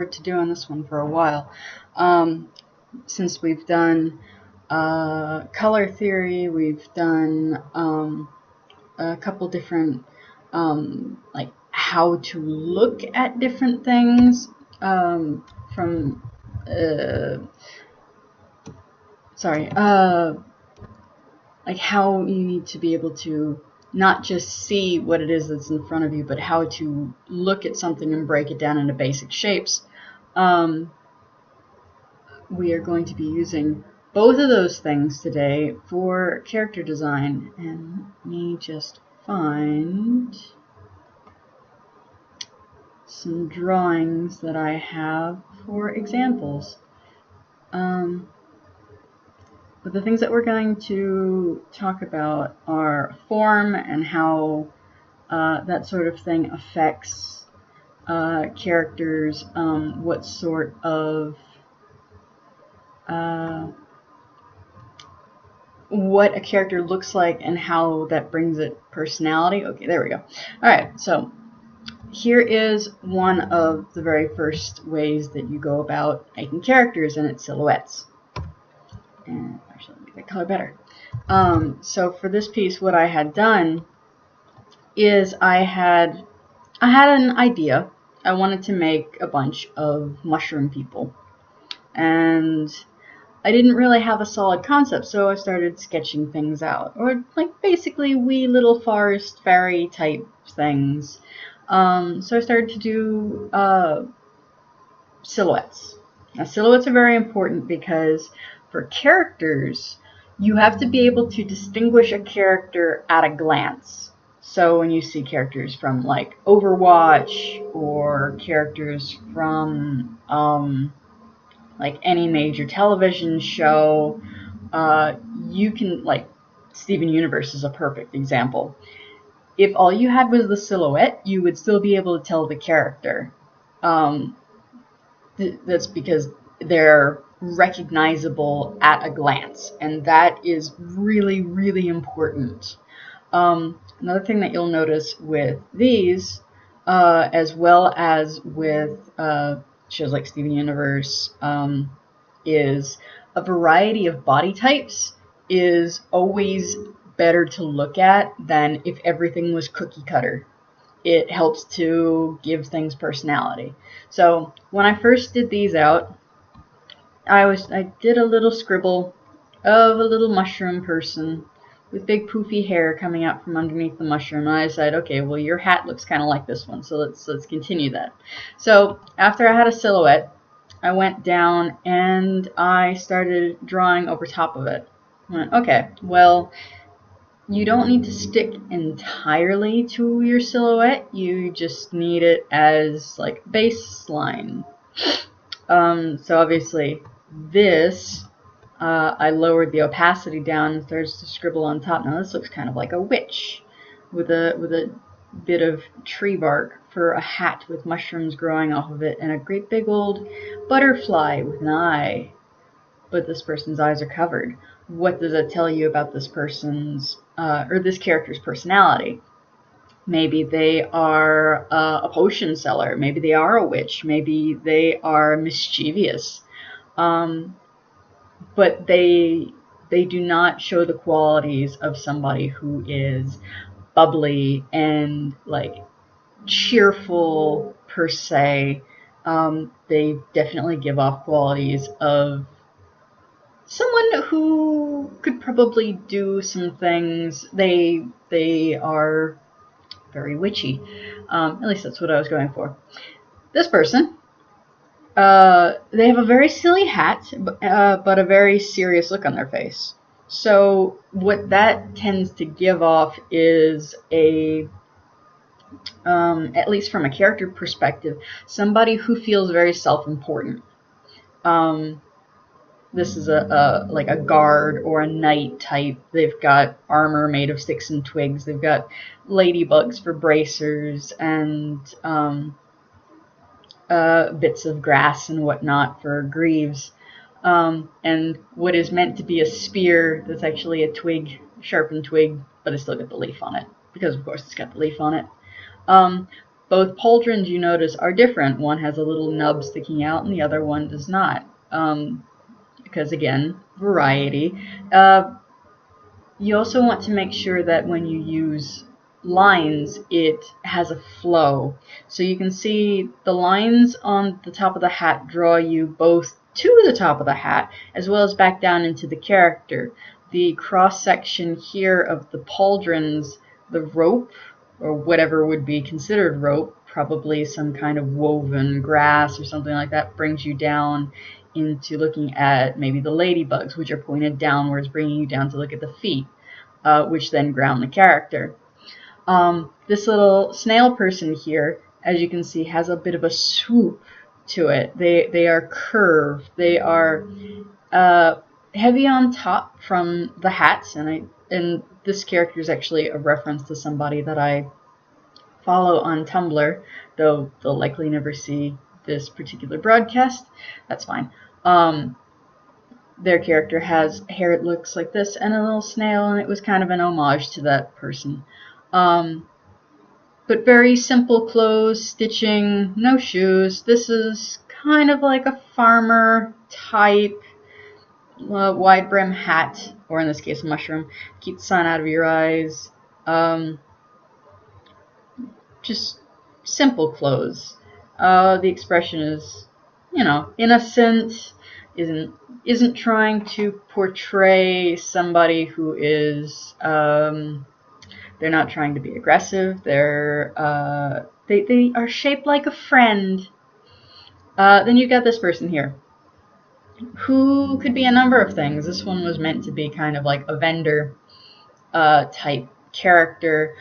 to doing this one for a while. Since we've done color theory, we've done a couple different like how to look at different things from like how you need to be able to not just see what it is that's in front of you, but how to look at something and break it down into basic shapes. We are going to be using both of those things today for character design. And let me just find some drawings that I have for examples. But the things that we're going to talk about are form and how that sort of thing affects characters, what sort of what a character looks like and how that brings it personality. Okay, there we go. Alright, so here is one of the very first ways that you go about making characters, and it's silhouettes. And actually, let me make that color better. So for this piece, what I had done is I had an idea. I wanted to make a bunch of mushroom people, and I didn't really have a solid concept, so I started sketching things out, or like basically wee little forest fairy type things. So I started to do silhouettes. Now, silhouettes are very important because for characters, you have to be able to distinguish a character at a glance. So when you see characters from like Overwatch or characters from like any major television show, you can, like, Steven Universe is a perfect example. If all you had was the silhouette, you would still be able to tell the character. That's because they're recognizable at a glance, and that is really, really important. Another thing that you'll notice with these, as well as with shows like Steven Universe, is a variety of body types is always better to look at than if everything was cookie cutter. It helps to give things personality. So when I first did these out, I did a little scribble of a little mushroom person with big poofy hair coming out from underneath the mushroom, and I decided, okay, well, your hat looks kind of like this one, so let's continue that. So after I had a silhouette, I went down and I started drawing over top of it. I went, okay, well, you don't need to stick entirely to your silhouette. You just need it as like baseline. So obviously this, I lowered the opacity down and started to scribble on top. Now this looks kind of like a witch with a bit of tree bark for a hat with mushrooms growing off of it and a great big old butterfly with an eye. But this person's eyes are covered. What does that tell you about this person's or this character's personality? Maybe they are a potion seller. Maybe they are a witch. Maybe they are mischievous. But they do not show the qualities of somebody who is bubbly and like cheerful per se. They definitely give off qualities of someone who could probably do some things. They are very witchy. At least that's what I was going for. This person, they have a very silly hat, but a very serious look on their face. So what that tends to give off is a, at least from a character perspective, somebody who feels very self-important. This is like a guard or a knight type. They've got armor made of sticks and twigs. They've got ladybugs for bracers and bits of grass and whatnot for greaves. And what is meant to be a spear that's actually a twig, sharpened twig, but it's still got the leaf on it, because of course it's got the leaf on it. Both pauldrons, you notice, are different. One has a little nub sticking out and the other one does not. Because again, variety. You also want to make sure that when you use lines, it has a flow. So you can see the lines on the top of the hat draw you both to the top of the hat as well as back down into the character. The cross section here of the pauldrons, the rope, or whatever would be considered rope, probably some kind of woven grass or something like that, brings you down into looking at maybe the ladybugs, which are pointed downwards, bringing you down to look at the feet, which then ground the character. This little snail person here, as you can see, has a bit of a swoop to it. They are curved. They are heavy on top from the hats, and this character is actually a reference to somebody that I follow on Tumblr, though they'll likely never see this particular broadcast. That's fine. Their character has hair that looks like this and a little snail, and it was kind of an homage to that person. But very simple clothes, stitching, no shoes. This is kind of like a farmer type wide brim hat, or in this case a mushroom. Keep the sun out of your eyes. Just simple clothes. The expression is, innocent. Isn't trying to portray somebody who is. They're not trying to be aggressive. They are shaped like a friend. Then you've got this person here, who could be a number of things. This one was meant to be kind of like a vendor type character.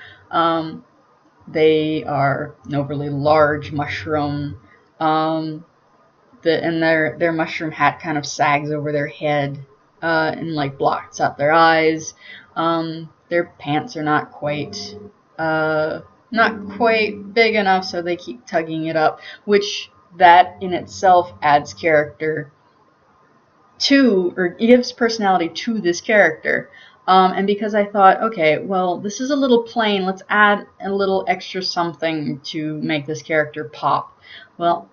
They are an overly large mushroom, and their mushroom hat kind of sags over their head and like blocks out their eyes. Their pants are not quite big enough, so they keep tugging it up, which that in itself adds character to, or gives personality to this character. And because I thought, okay, well, this is a little plain, let's add a little extra something to make this character pop. Well,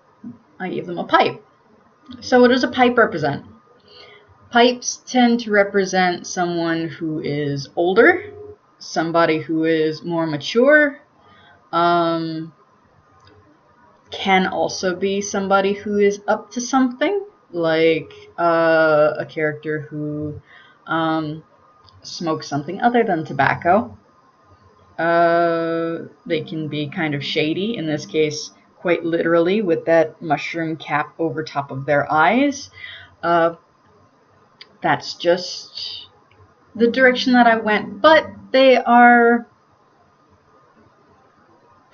I gave them a pipe. So what does a pipe represent? Pipes tend to represent someone who is older, somebody who is more mature, can also be somebody who is up to something, like a character who smokes something other than tobacco. They can be kind of shady, in this case quite literally with that mushroom cap over top of their eyes. That's just the direction that I went, but their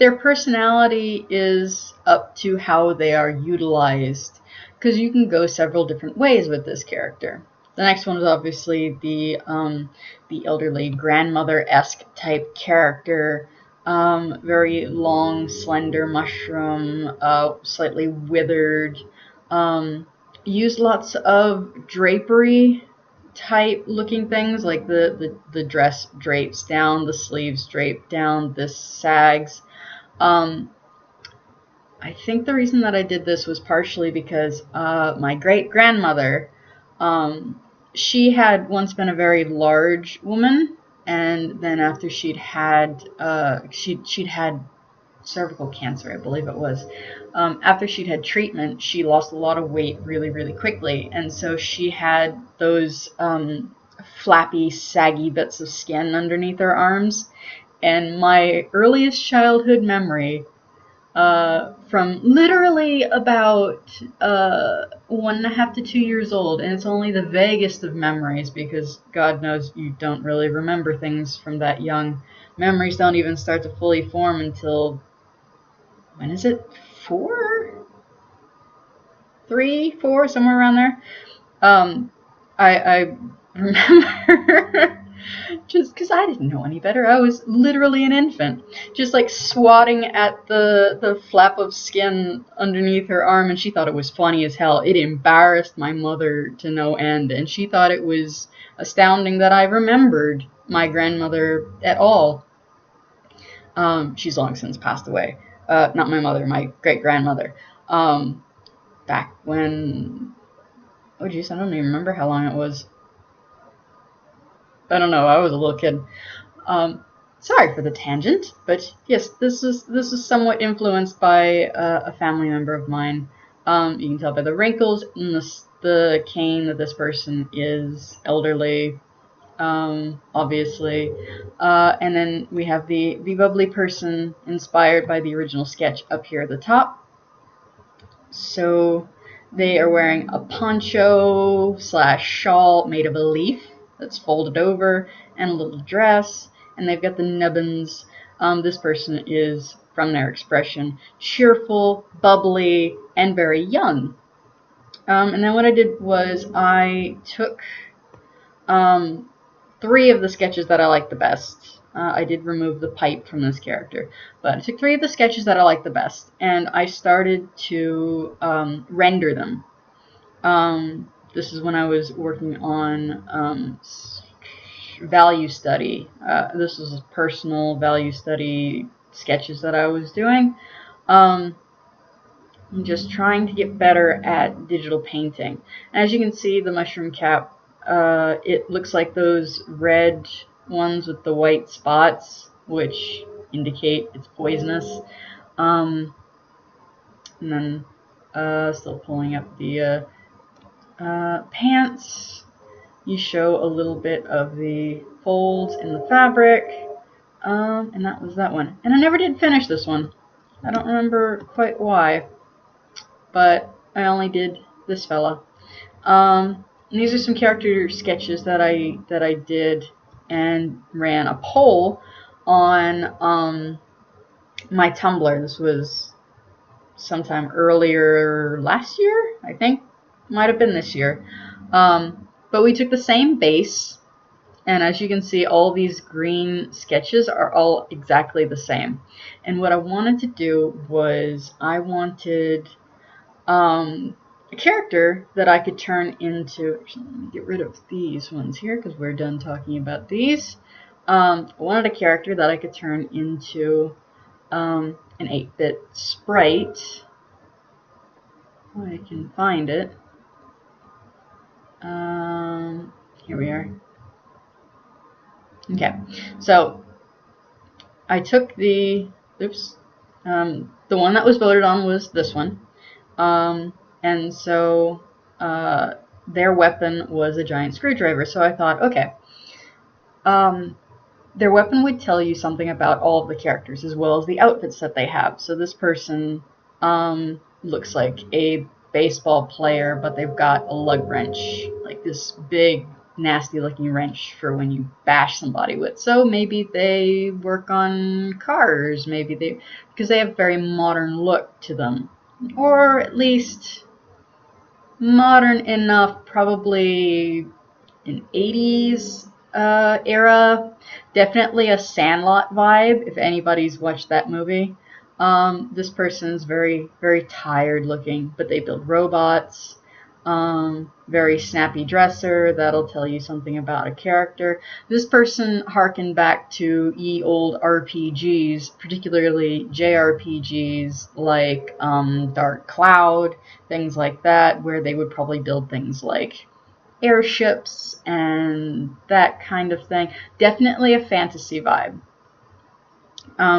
personality is up to how they are utilized, because you can go several different ways with this character. The next one is obviously the elderly grandmother-esque type character, very long, slender mushroom, slightly withered. Use lots of drapery type looking things, like the dress drapes down, the sleeves drape down, this sags. I think the reason that I did this was partially because my great-grandmother, she had once been a very large woman, and then after she'd had cervical cancer, I believe it was. After she'd had treatment, she lost a lot of weight really, really quickly, and so she had those flappy, saggy bits of skin underneath her arms. And my earliest childhood memory, from literally about 1.5 to 2 years old, and it's only the vaguest of memories because God knows you don't really remember things from that young. Memories don't even start to fully form until, when is it? 4? 3, 4, somewhere around there. I remember just because I didn't know any better. I was literally an infant, just like swatting at the flap of skin underneath her arm, and she thought it was funny as hell. It embarrassed my mother to no end, and she thought it was astounding that I remembered my grandmother at all. She's long since passed away. not my mother, my great-grandmother. Back when, oh geez, I don't even remember how long it was. I don't know, I was a little kid. Sorry for the tangent, but yes, this is somewhat influenced by a family member of mine. You can tell by the wrinkles and the cane that this person is elderly, obviously. And then we have the bubbly person inspired by the original sketch up here at the top. So they are wearing a poncho / shawl made of a leaf that's folded over and a little dress, and they've got the nubbins. This person is, from their expression, cheerful, bubbly, and very young. And then what I did was I took 3 of the sketches that I liked the best. I did remove the pipe from this character, but I took 3 of the sketches that I liked the best, and I started to render them. This is when I was working on value study. This was personal value study sketches that I was doing. I'm just trying to get better at digital painting. As you can see, the mushroom cap, it looks like those red ones with the white spots, which indicate it's poisonous. And then still pulling up the pants. You show a little bit of the folds in the fabric. And that was that one. And I never did finish this one. I don't remember quite why, but I only did this fella. These are some character sketches that I did and ran a poll on my Tumblr. This was sometime earlier last year, I think. Might have been this year. But we took the same base, and as you can see, all these green sketches are all exactly the same. And what I wanted to do was I wanted a character that I could turn into. Actually, let me get rid of these ones here because we're done talking about these. I wanted a character that I could turn into an 8-bit sprite. Oh, I can find it. Here we are. Okay, so I took the one that was voted on was this one. And so their weapon was a giant screwdriver. So I thought, okay, their weapon would tell you something about all of the characters as well as the outfits that they have. So this person looks like a baseball player, but they've got a lug wrench, like this big, nasty looking wrench for when you bash somebody with. So maybe they work on cars, because they have a very modern look to them. Or at least modern enough, probably an 80s era. Definitely a Sandlot vibe, if anybody's watched that movie. This person's very, very tired looking, but they build robots. Very snappy dresser, that'll tell you something about a character. This person harkened back to ye old RPGs, particularly JRPGs like Dark Cloud, things like that, where they would probably build things like airships and that kind of thing. Definitely a fantasy vibe.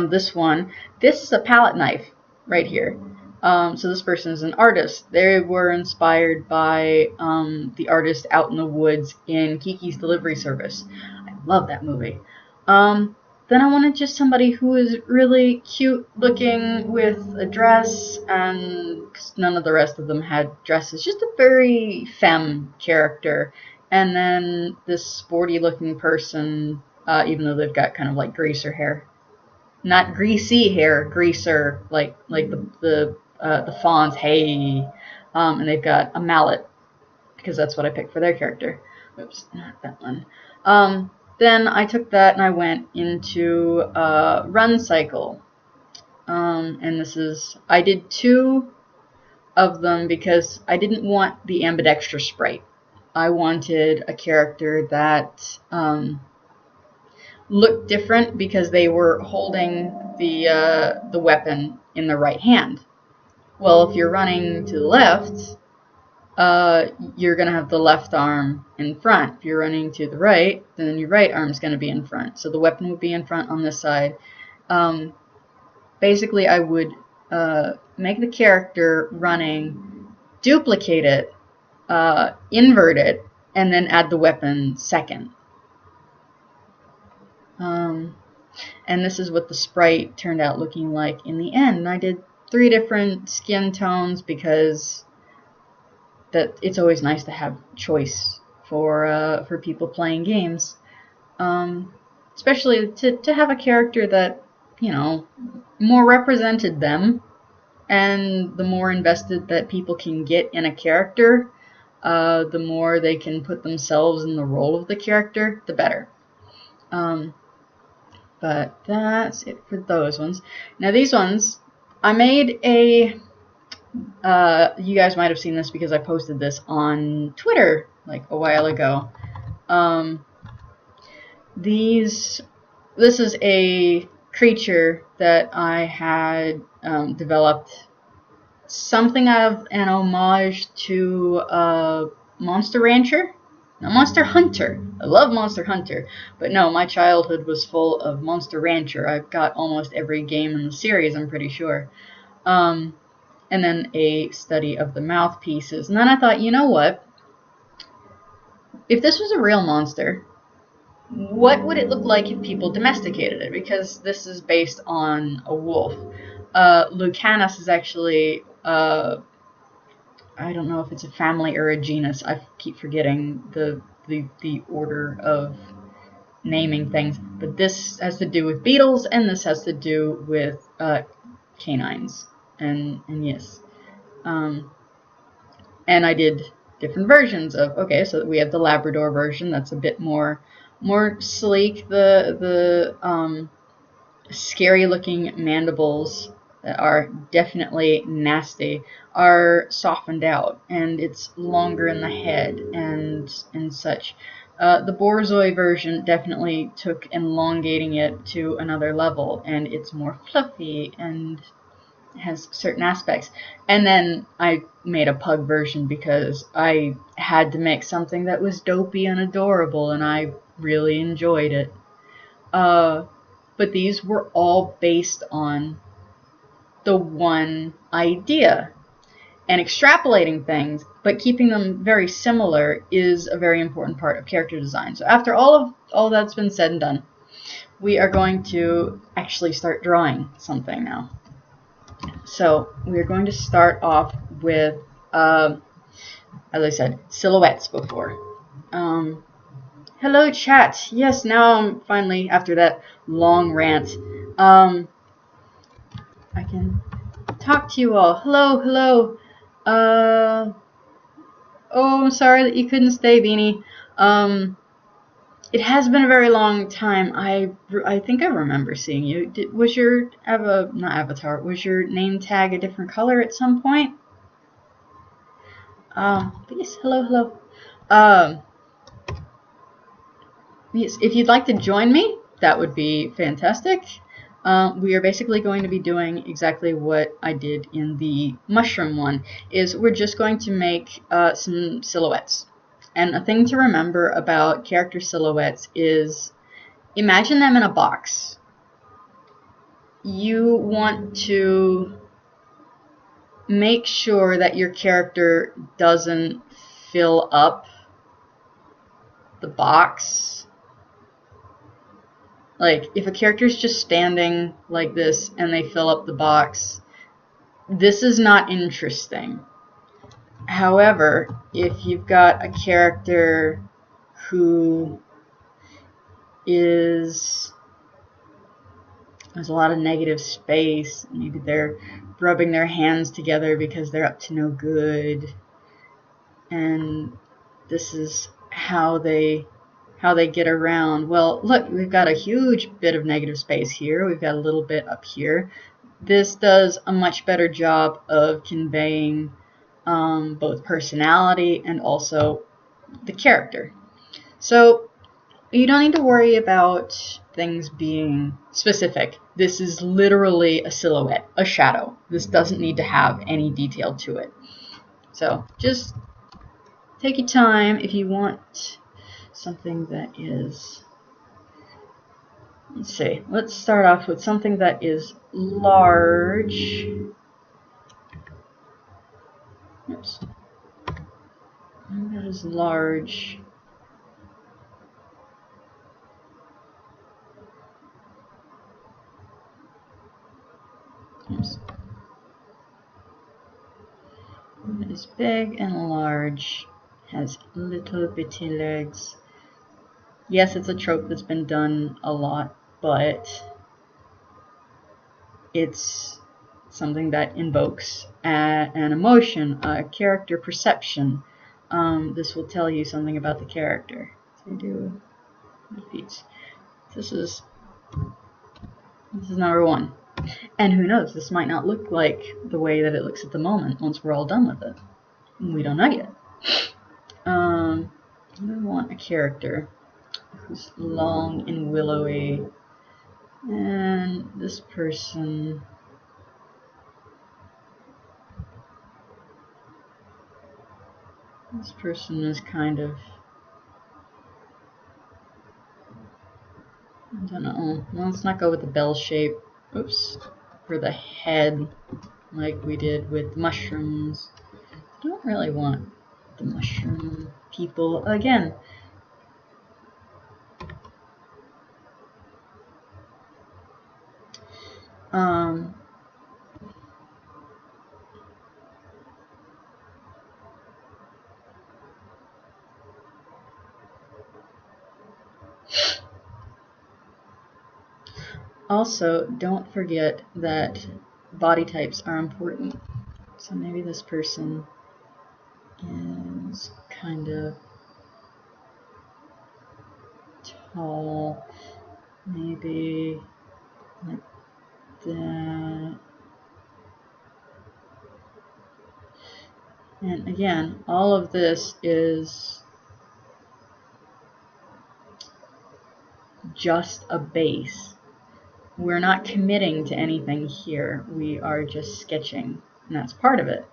This is a palette knife right here. So this person is an artist. They were inspired by the artist out in the woods in Kiki's Delivery Service. I love that movie. Then I wanted just somebody who was really cute looking with a dress, and none of the rest of them had dresses. Just a very femme character. And then this sporty looking person, even though they've got kind of like greaser hair. Not greasy hair, greaser, like the fawns, hey. And they've got a mallet, because that's what I picked for their character. Oops, not that one. Then I took that and I went into Run Cycle. And I did 2 of them because I didn't want the ambidextrous sprite. I wanted a character that looked different because they were holding the weapon in the right hand. Well, if you're running to the left, you're going to have the left arm in front. If you're running to the right, then your right arm is going to be in front. So the weapon would be in front on this side. Basically, I would make the character running, duplicate it, invert it, and then add the weapon second. And this is what the sprite turned out looking like in the end. And I did 3 different skin tones because that it's always nice to have choice for people playing games, especially to have a character that, you know, more represented them, and the more invested that people can get in a character, the more they can put themselves in the role of the character, the better. But that's it for those ones. Now these ones, I made a, you guys might have seen this because I posted this on Twitter like a while ago. This is a creature that I had developed, something of an homage to Monster Rancher. Now, Monster Hunter. I love Monster Hunter, but no, my childhood was full of Monster Rancher. I've got almost every game in the series, I'm pretty sure. And then a study of the mouthpieces. And then I thought, you know what? If this was a real monster, what would it look like if people domesticated it? Because this is based on a wolf. Lucanus is actually, I don't know if it's a family or a genus. I keep forgetting the order of naming things. But this has to do with beetles, and this has to do with canines. And yes. And I did different versions of, okay, so we have the Labrador version that's a bit more sleek. The scary looking mandibles that are definitely nasty are softened out, and it's longer in the head and such. The Borzoi version definitely took elongating it to another level, and it's more fluffy and has certain aspects. And then I made a pug version because I had to make something that was dopey and adorable, and I really enjoyed it. But these were all based on the one idea. And extrapolating things, but keeping them very similar, is a very important part of character design. So after all that's been said and done, we are going to actually start drawing something now. So we're going to start off with, as I said, silhouettes before. Hello, chat. Yes, now I'm finally, after that long rant, I can talk to you all. Hello. Oh, I'm sorry that you couldn't stay, Beanie. It has been a very long time. I think I remember seeing you. Was your was your name tag a different color at some point? But yes, hello. Yes, if you'd like to join me, that would be fantastic. We are basically going to be doing exactly what I did in the mushroom one, is we're just going to make some silhouettes. And a thing to remember about character silhouettes is, imagine them in a box. You want to make sure that your character doesn't fill up the box. Like, if a character is just standing like this and they fill up the box, this is not interesting. However, if you've got a character who has a lot of negative space, maybe they're rubbing their hands together because they're up to no good, and this is how they get around. Well, look, we've got a huge bit of negative space here. We've got a little bit up here. This does a much better job of conveying both personality and also the character. So You don't need to worry about things being specific. This is literally a silhouette, a shadow. This doesn't need to have any detail to it. So just take your time if you want something that is, let's see, let's start off with something that is large. Oops. That is large. Oops. It is big and large, has little bitty legs. Yes, it's a trope that's been done a lot, but it's something that invokes an emotion, a character perception. This will tell you something about the character. So you do feats. This is number one. And who knows, this might not look like the way that it looks at the moment once we're all done with it. We don't know yet. I want a character who's long and willowy. And this person is kind of, I don't know. Well, let's not go with the bell shape. Oops. For the head, like we did with mushrooms. I don't really want the mushroom people. Again, also, don't forget that body types are important. So maybe this person is kind of tall, maybe like that. And again, all of this is just a base. We're not committing to anything here. We are just sketching, and that's part of it.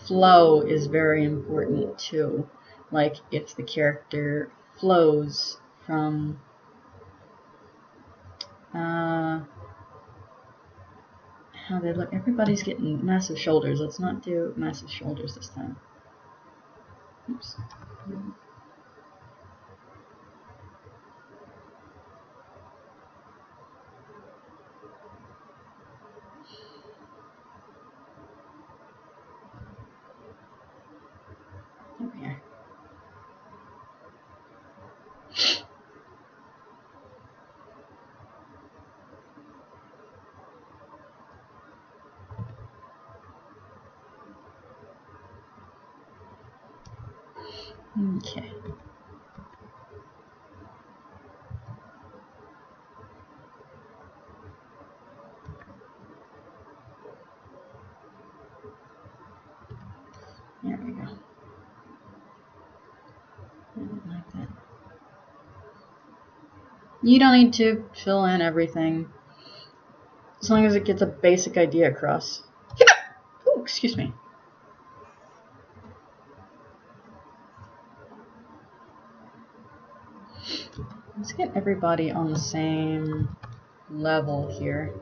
Flow is very important too. Like if the character flows from how they look. Everybody's getting massive shoulders. Let's not do massive shoulders this time. Oops. Okay. Okay. There we go. Like that. You don't need to fill in everything, as long as it gets a basic idea across. Ooh, excuse me. Let's get everybody on the same level here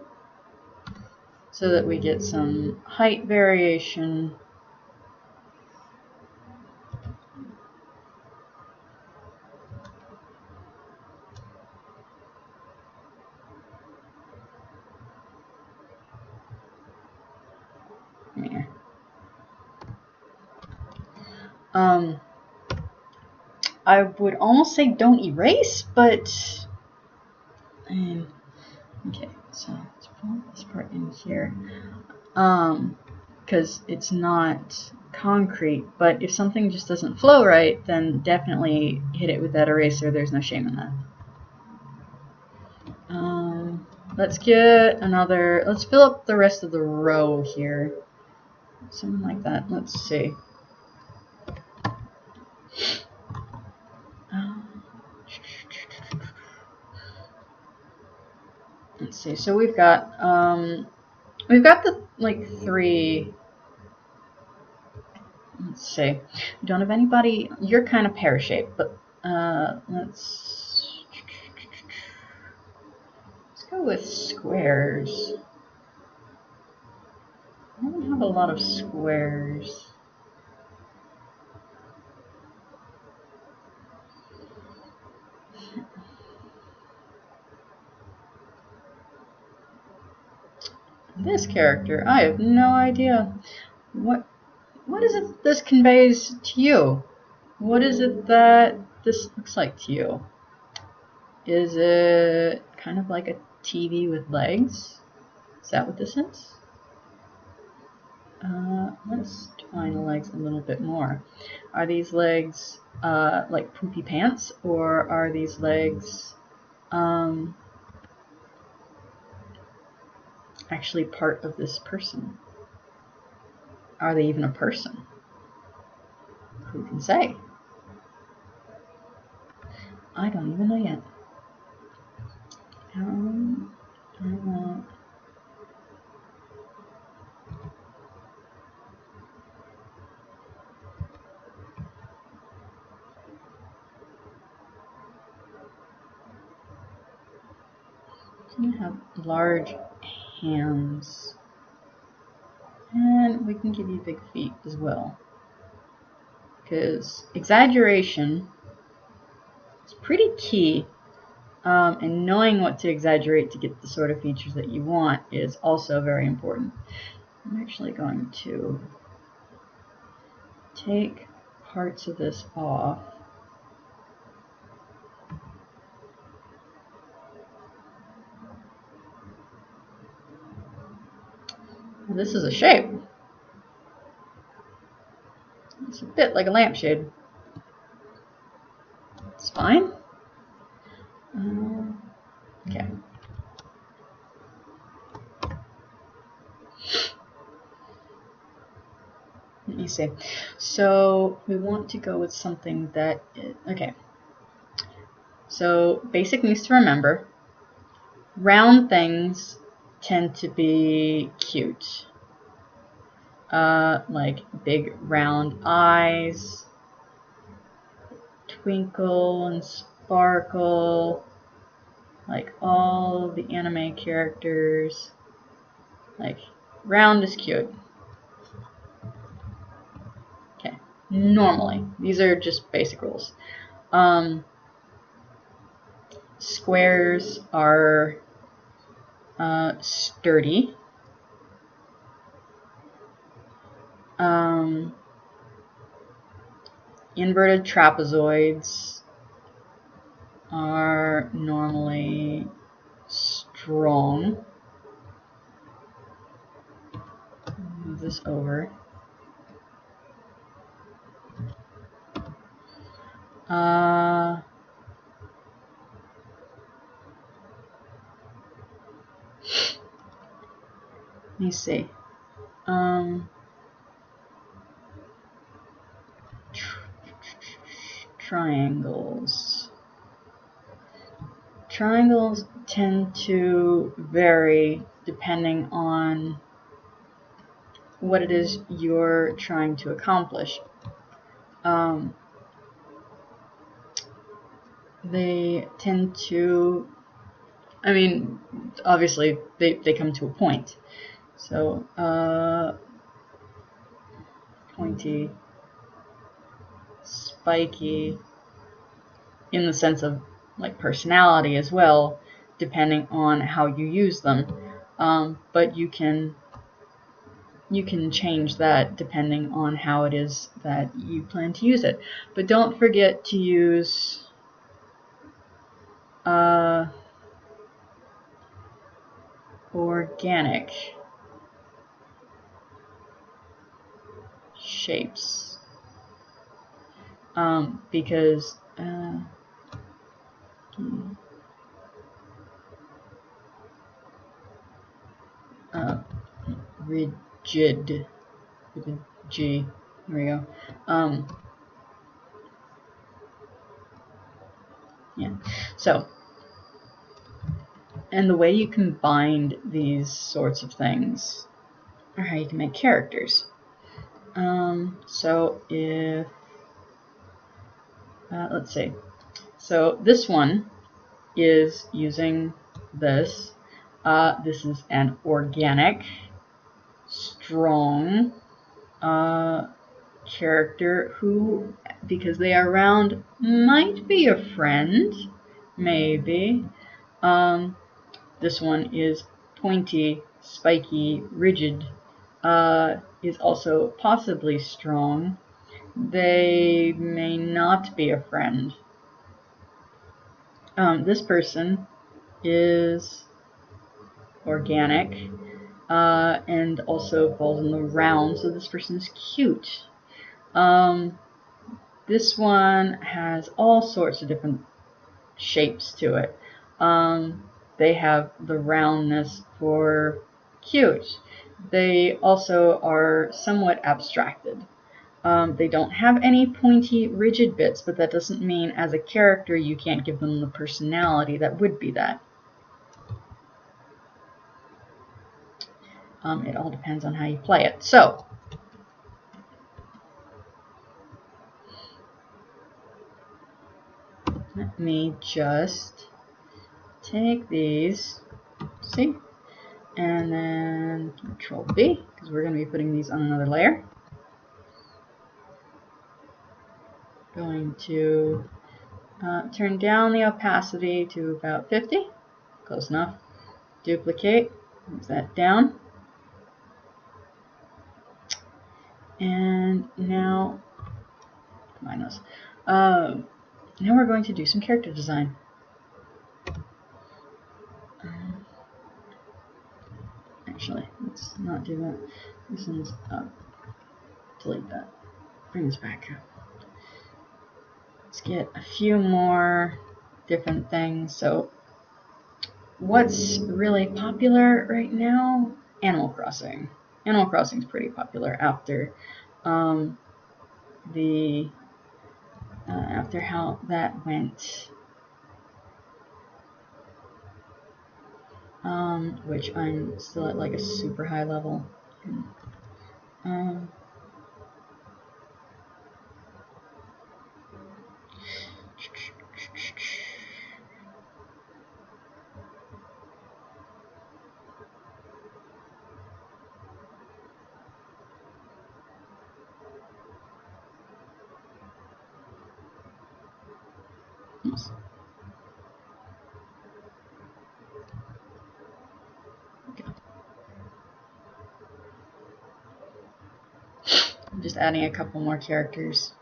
so that we get some height variation. Here. I would almost say don't erase, but okay, so let's pull this part in here, because it's not concrete, but if something just doesn't flow right, then definitely hit it with that eraser. There's no shame in that. let's get another, let's fill up the rest of the row here. Something like that. Let's see. Let's see. So we've got the like 3. Let's see. We don't have anybody. You're kind of pear-shaped, but let's go with squares. I don't have a lot of squares. This character, I have no idea. What is it this conveys to you? What is it that this looks like to you? Is it kind of like a TV with legs? Is that what this is? Let's define the legs a little bit more. Are these legs like poopy pants, or are these legs actually part of this person? Are they even a person? Who can say? I don't even know yet. I want to have large hands, and we can give you big feet as well, because exaggeration is pretty key, and knowing what to exaggerate to get the sort of features that you want is also very important. I'm actually going to take parts of this off. This is a shape. It's a bit like a lampshade. It's fine. Okay. Let me see. So we want to go with something that is, okay. So basic needs to remember. Round things tend to be cute. Like big round eyes, twinkle and sparkle, like all the anime characters. Like round is cute. Okay, normally these are just basic rules. Squares are sturdy. Inverted trapezoids are normally strong. Move this over. Let me see. Triangles. Triangles tend to vary depending on what it is you're trying to accomplish. They tend to, I mean, obviously they come to a point. So, pointy, spiky, in the sense of like personality as well, depending on how you use them. But you can change that depending on how it is that you plan to use it. But don't forget to use organic shapes, because rigid with a G. There we go. Yeah. So, and the way you can bind these sorts of things are how you can make characters. So if let's see. So this one is using this. This is an organic, strong character who, because they are round, might be a friend, maybe. This one is pointy, spiky, rigid, is also possibly strong. They may not be a friend. This person is organic and also falls in the round, so this person is cute. This one has all sorts of different shapes to it. They have the roundness for cute. They also are somewhat abstracted. They don't have any pointy, rigid bits, but that doesn't mean as a character you can't give them the personality that would be that. It all depends on how you play it. So, let me just take these, see, and then Control B, because we're going to be putting these on another layer. Going to turn down the opacity to about 50, close enough. Duplicate, move that down. And now, minus. Now we're going to do some character design. Actually, let's not do that. This one's up. Delete that. Bring this back up. Let's get a few more different things. So, what's really popular right now? Animal Crossing. Animal Crossing is pretty popular after after how that went. Which I'm still at like a super high level. Oops. Okay. I'm just adding a couple more characters.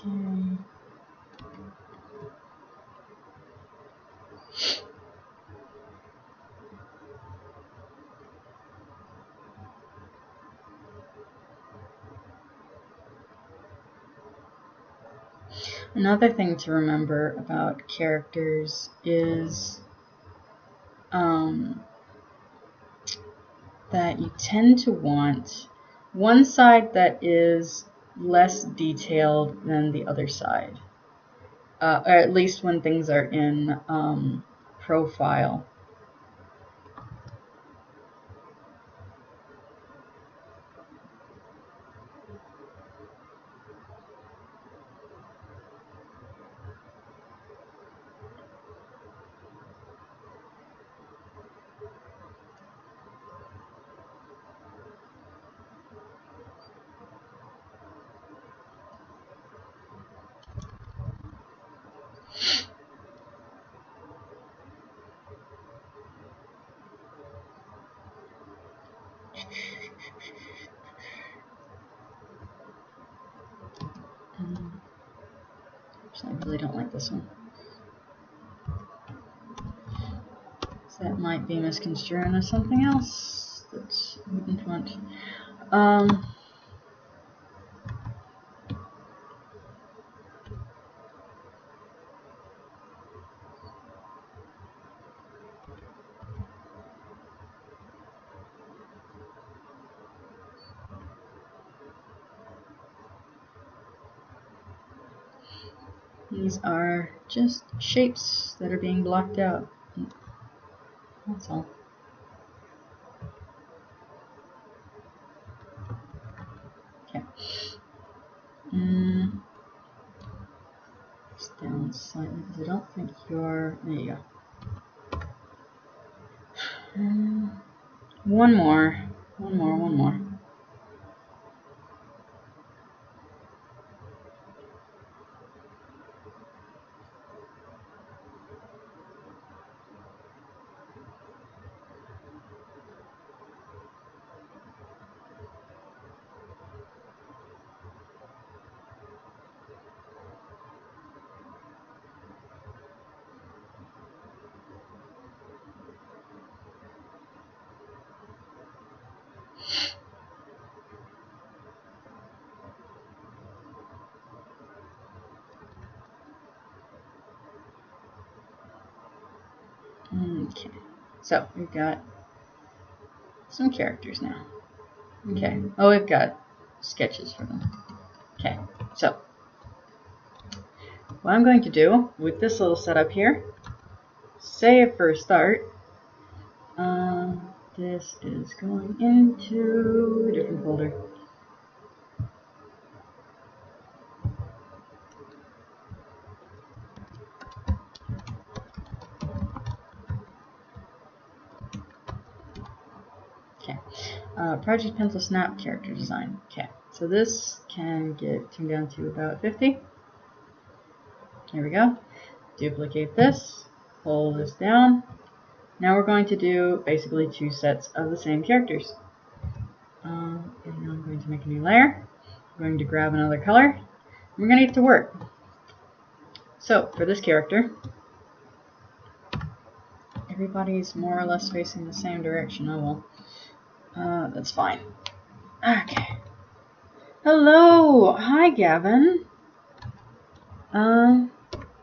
Okay. Another thing to remember about characters is that you tend to want one side that is less detailed than the other side, or at least when things are in profile. Actually, I really don't like this one. So that might be misconstrued as something else that we wouldn't want. These are just shapes that are being blocked out. That's all. Okay. It's down slightly because I don't think you're. There you go. One more. Okay, so we've got some characters now. Okay, oh, we've got sketches for them. Okay, so what I'm going to do with this little setup here, save for a start. This is going into a different folder. Okay, Project Pencil Snap character design. Okay, so this can get tuned down to about 50. Here we go. Duplicate this, pull this down. Now we're going to do basically two sets of the same characters. And I'm going to make a new layer. I'm going to grab another color. And we're going to get to work. So for this character, everybody's more or less facing the same direction. Oh well. That's fine. Okay. Hello! Hi, Gavin.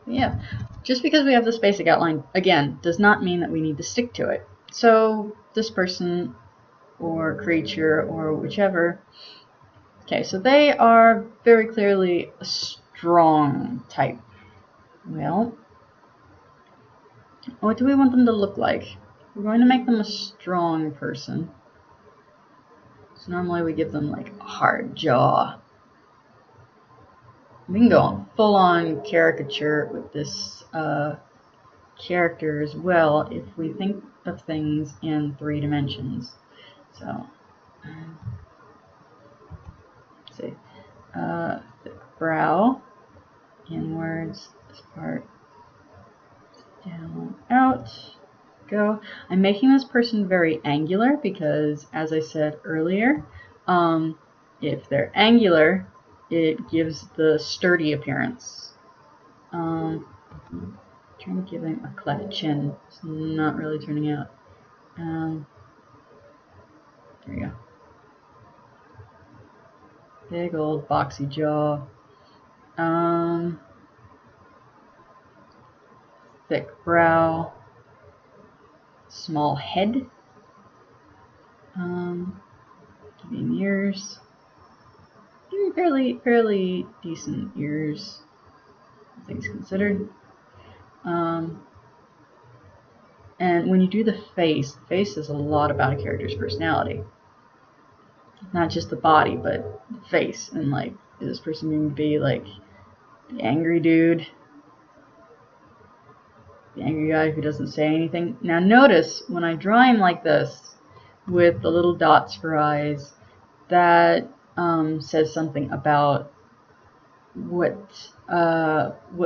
Yeah. Just because we have this basic outline, again, does not mean that we need to stick to it. So this person or creature or whichever. Okay, so they are very clearly a strong type. Well, what do we want them to look like? We're going to make them a strong person. So normally we give them like a hard jaw. We can go full-on caricature with this character as well if we think of things in 3 dimensions. So, let's see. Thick brow, inwards, this part, down, out, go. I'm making this person very angular because, as I said earlier, if they're angular, it gives the sturdy appearance. I'm trying to give him a cleft chin. It's not really turning out. There we go. Big old boxy jaw. Thick brow. Small head. Give him ears. Fairly decent ears, things considered. And when you do the face is a lot about a character's personality. Not just the body, but the face. And like, is this person going to be like the angry dude? The angry guy who doesn't say anything? Now notice, when I draw him like this, with the little dots for eyes, that says something about what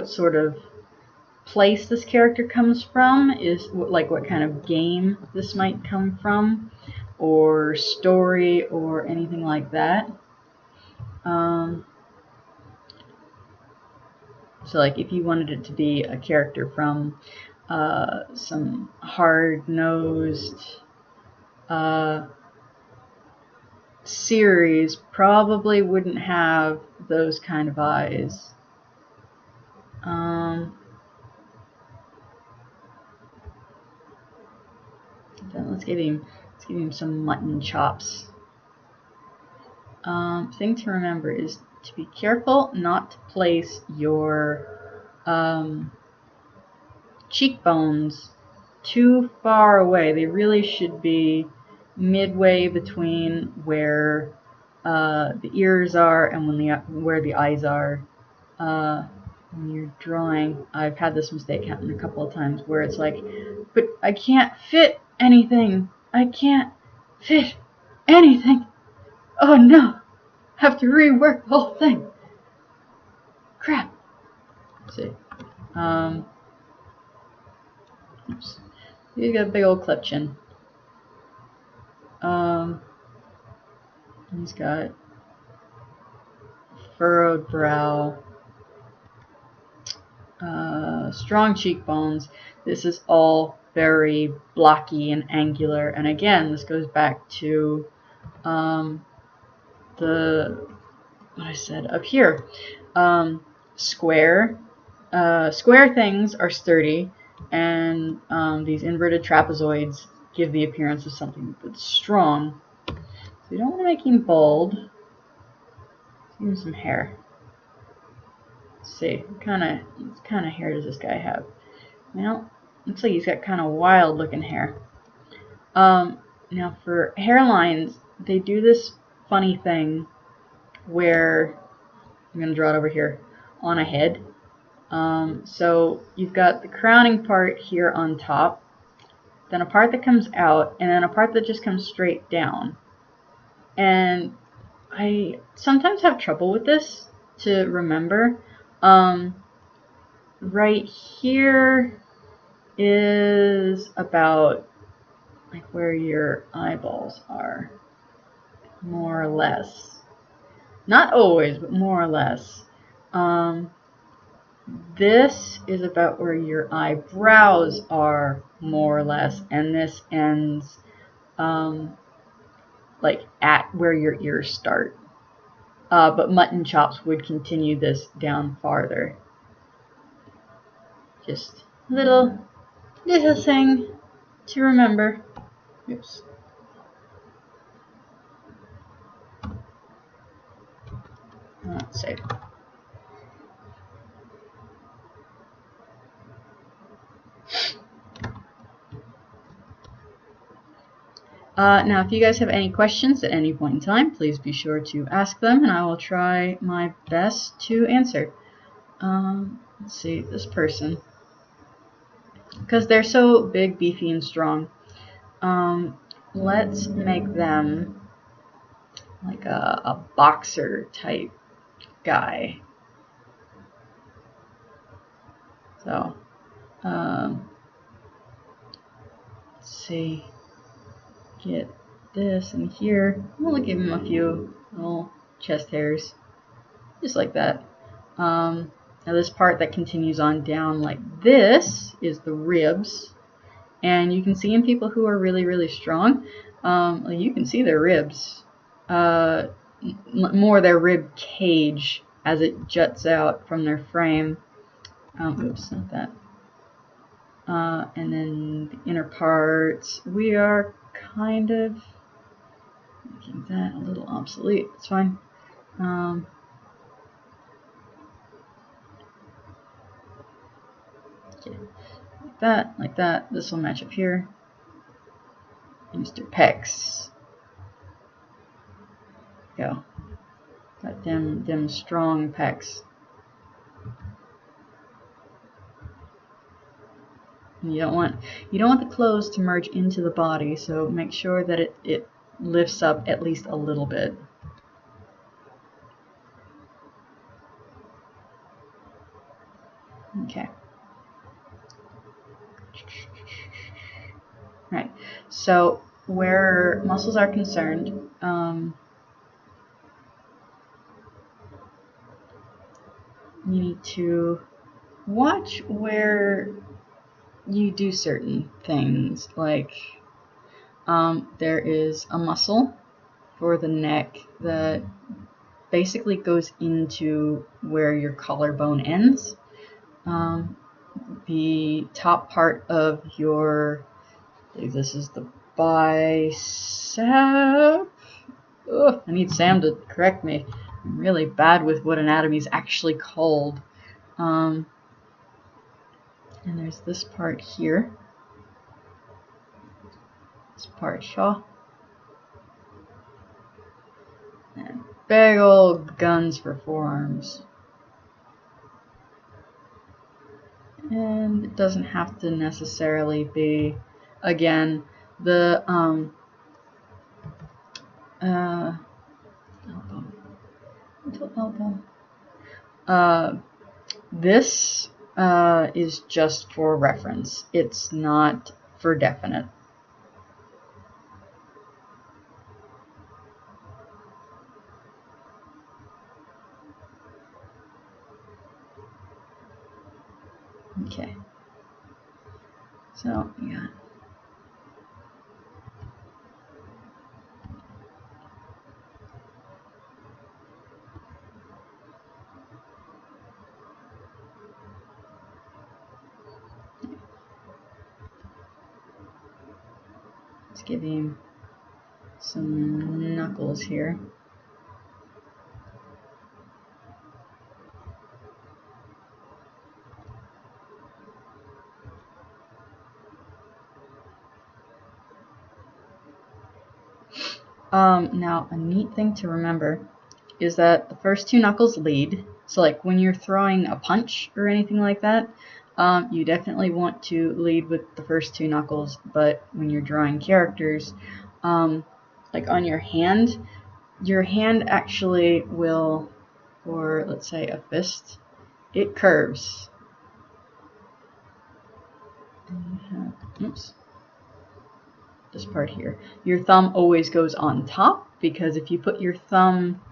sort of place this character comes from, is like what kind of game this might come from, or story, or anything like that. So like if you wanted it to be a character from some hard-nosed series, probably wouldn't have those kind of eyes. Let's give him some mutton chops. Thing to remember is to be careful not to place your cheekbones too far away. They really should be midway between where the ears are and where the eyes are. When you're drawing, I've had this mistake happen a couple of times where it's like, but I can't fit anything. I can't fit anything. Oh no, have to rework the whole thing. Crap. Let's see. Oops. He's got a big old clip chin. He's got furrowed brow, strong cheekbones. This is all very blocky and angular. And again, this goes back to what I said up here. Square things are sturdy, and these inverted trapezoids give the appearance of something that's strong. So you don't want to make him bold. Give him some hair. Let's see, what kind of hair does this guy have? Well, looks like he's got kind of wild looking hair. Now for hairlines, they do this funny thing where I'm going to draw it over here on a head. So you've got the crowning part here on top, then a part that comes out, and then a part that just comes straight down. And I sometimes have trouble with this to remember. Right here is about like where your eyeballs are, more or less. Not always, but more or less. This is about where your eyebrows are, more or less, and this ends like at where your ears start. But mutton chops would continue this down farther. Just a little thing to remember. Oops. Let's see. Now, if you guys have any questions at any point in time, please be sure to ask them, and I will try my best to answer. Let's see, this person. Because they're so big, beefy, and strong, let's make them like a boxer type guy. So, let's see. Get this in here. I'm going to give him a few little chest hairs, just like that. Now this part that continues on down like this is the ribs, and you can see in people who are really, really strong, you can see their ribs, more their rib cage as it juts out from their frame. Oops, not that. And then the inner parts, we are kind of making that a little obsolete. It's fine. Okay. Like that. This will match up here. Mr. Pecs. Go. Got them strong pecs. And you don't want the clothes to merge into the body, so make sure that it lifts up at least a little bit. Okay. Right. So where muscles are concerned, you need to watch where you do certain things, like there is a muscle for the neck that basically goes into where your collarbone ends. The top part of your, I believe this is the bicep. Ugh, I need Sam to correct me. I'm really bad with what anatomy is actually called. And there's this part here. This part here. And big old guns for forearms. And it doesn't have to necessarily be, again, the elbow. Little elbow. This is just for reference. It's not for definite. Okay. So, yeah. Let's give him some knuckles here. Now, a neat thing to remember is that the first two knuckles lead. So like when you're throwing a punch or anything like that, you definitely want to lead with the first two knuckles. But when you're drawing characters, like on your hand actually will, or let's say a fist, it curves. Oops. This part here. Your thumb always goes on top, because if you put your thumb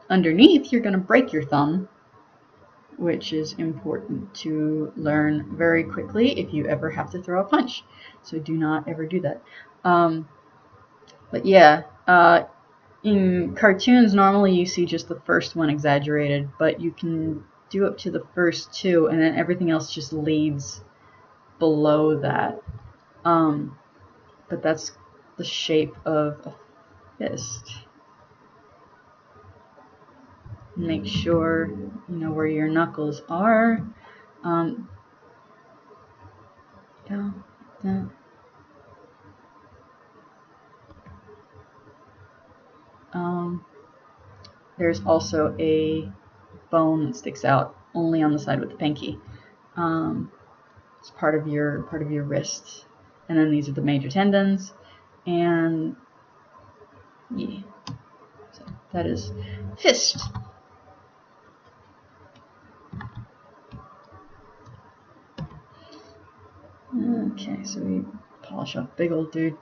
underneath, you're going to break your thumb, which is important to learn very quickly if you ever have to throw a punch. So do not ever do that. But yeah, in cartoons, normally you see just the first one exaggerated, but you can do up to the first two, and then everything else just leads below that. But that's the shape of a fist. Make sure you know where your knuckles are. Yeah, that. There's also a bone that sticks out only on the side with the pinky. It's part of your wrist, and then these are the major tendons, and yeah, so that is fist. Okay, so we polish off big old dude.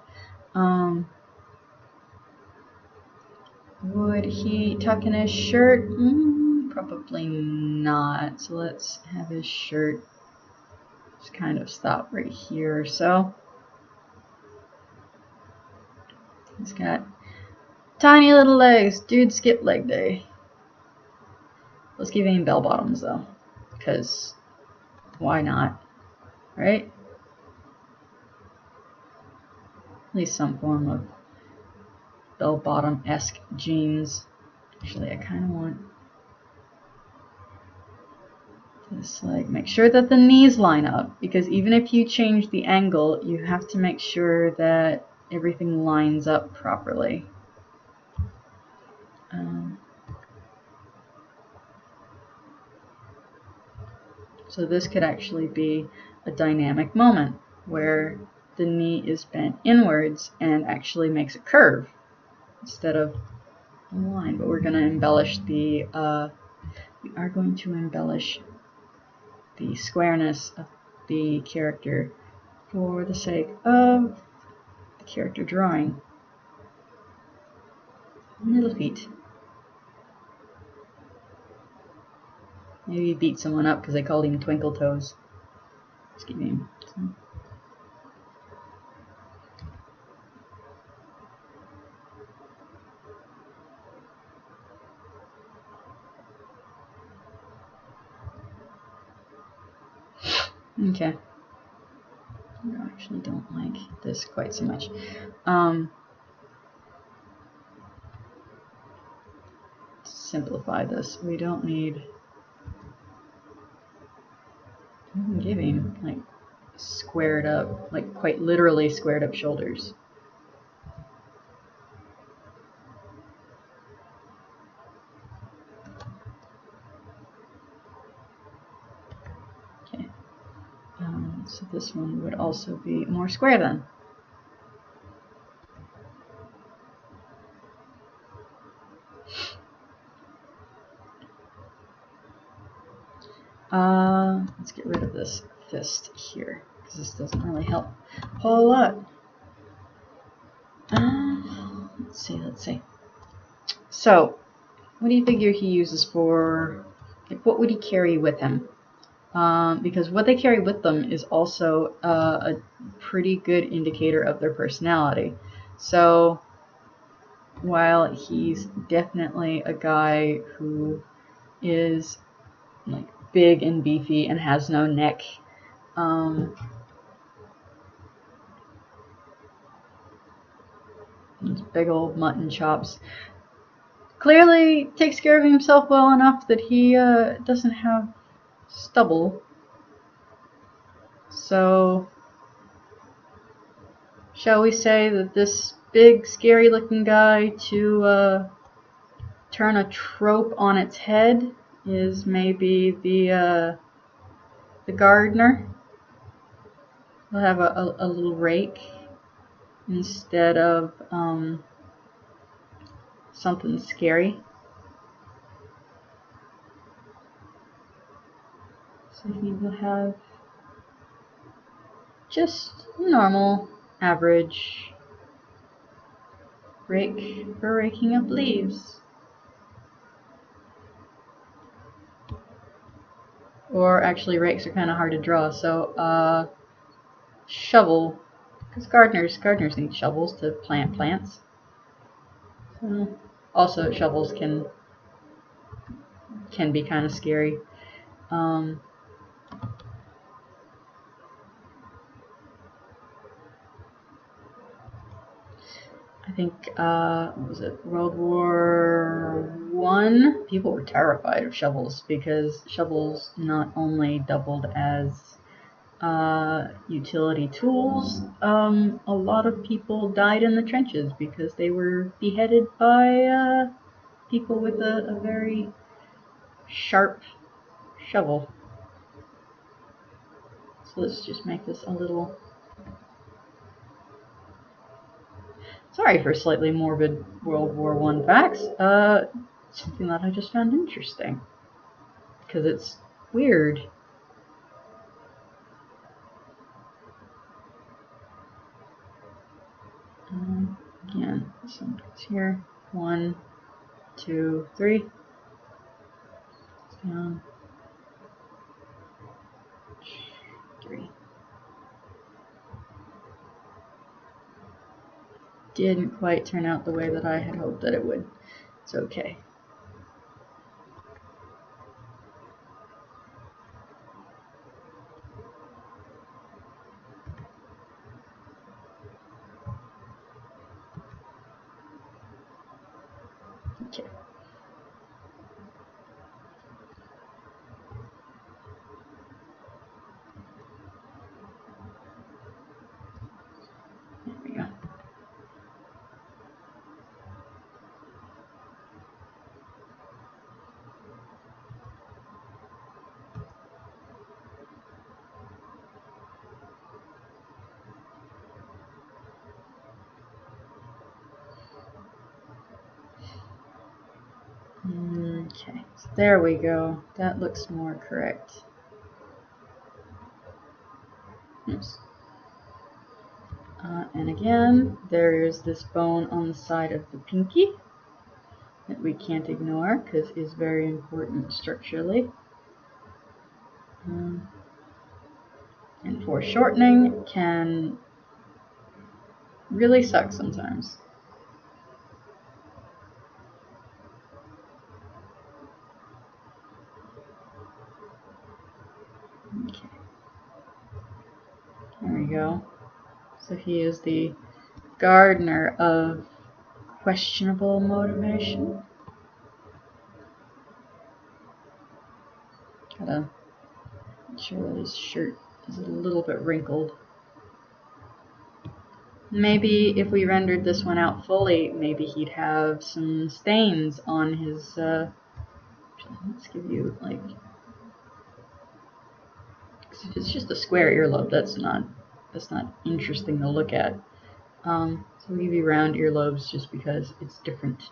Would he tuck in his shirt? Probably not. So let's have his shirt just kind of stop right here or so. He's got tiny little legs. Dude, skip leg day. Let's give him bell bottoms though, because why not, right? At least some form of bell bottom-esque jeans. Actually, I kind of want this, like, make sure that the knees line up, because even if you change the angle, you have to make sure that everything lines up properly. So this could actually be a dynamic moment where the knee is bent inwards and actually makes a curve instead of a line. But we're going to embellish the squareness of the character for the sake of the character drawing. Little feet. Maybe he beat someone up because they called him Twinkle Toes. Let's give him some. Okay. I actually don't like this quite so much. Simplify this. We don't need. We can give him like squared up, like quite literally squared up shoulders. Okay. So this one would also be more square then. Let's get rid of this fist here, because this doesn't really help a whole lot. Let's see. So, what do you figure he uses for, like, what would he carry with him? Because what they carry with them is also a pretty good indicator of their personality. So, while he's definitely a guy who is like big and beefy and has no neck, these big old mutton chops, clearly takes care of himself well enough that he doesn't have stubble. So, shall we say that this big, scary looking guy to turn a trope on its head is maybe the gardener? We'll have a little rake instead of something scary. So he will have just normal, average rake for raking up leaves. Or actually, rakes are kind of hard to draw, so shovel, because gardeners need shovels to plant plants. So, also, shovels can be kind of scary. I think, what was it, World War I? People were terrified of shovels because shovels not only doubled as utility tools, a lot of people died in the trenches because they were beheaded by people with a very sharp shovel. So let's just make this a little... Sorry for slightly morbid World War I facts. Something that I just found interesting. Because it's weird. Again, this one goes here. 1, 2, 3. Down. 3. Didn't quite turn out the way that I had hoped that it would. It's okay. Okay. There we go. Okay, so there we go. That looks more correct. Oops. And again, there's this bone on the side of the pinky that we can't ignore because it's very important structurally. And foreshortening can really suck sometimes. Okay. There we go. So he is the gardener of questionable motivation. Gotta make sure that his shirt is a little bit wrinkled. Maybe if we rendered this one out fully, maybe he'd have some stains on his, let's give you, like, if it's just a square earlobe, that's not interesting to look at. So we'll give you round earlobes just because it's different.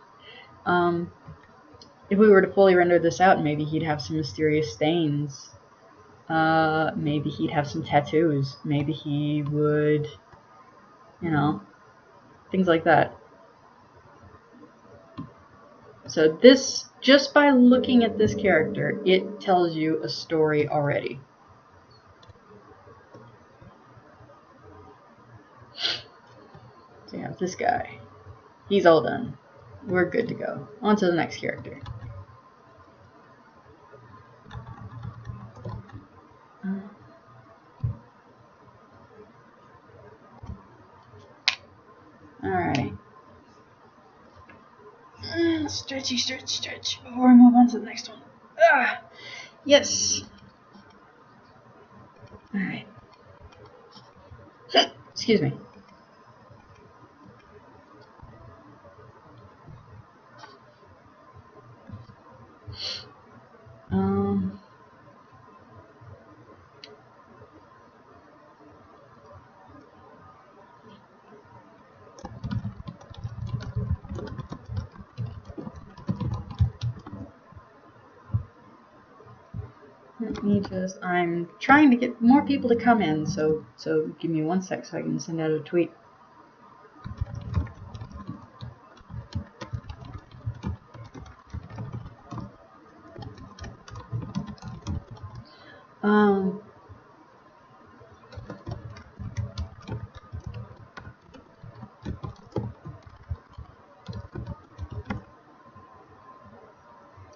If we were to fully render this out, maybe he'd have some mysterious stains. Maybe he'd have some tattoos. Maybe he would, you know, things like that. So this, just by looking at this character, it tells you a story already. So you have this guy. He's all done. We're good to go. On to the next character. Alright. Stretchy, stretch, stretch. Before we move on to the next one. Yes. Alright. Excuse me. Let me just, I'm trying to get more people to come in, so give me 1 sec so I can send out a tweet.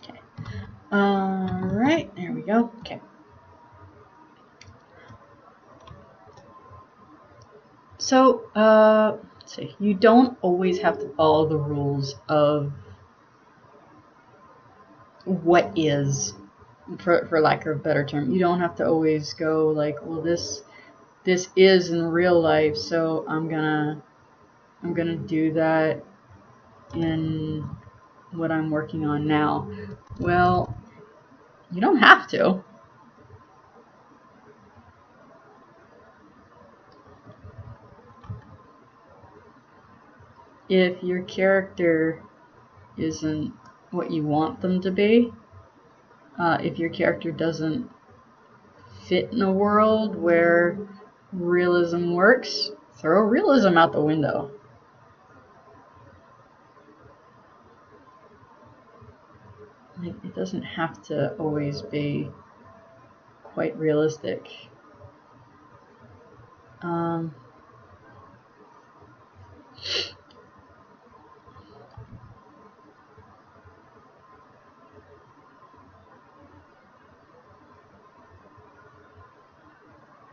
Okay. Alright, there we go. Okay. So, let's see. You don't always have to follow the rules of what is, for lack of a better term. You don't have to always go like, well, this is in real life, so I'm gonna do that in what I'm working on now. Well, you don't have to. If your character isn't what you want them to be, if your character doesn't fit in a world where realism works, throw realism out the window. It doesn't have to always be quite realistic.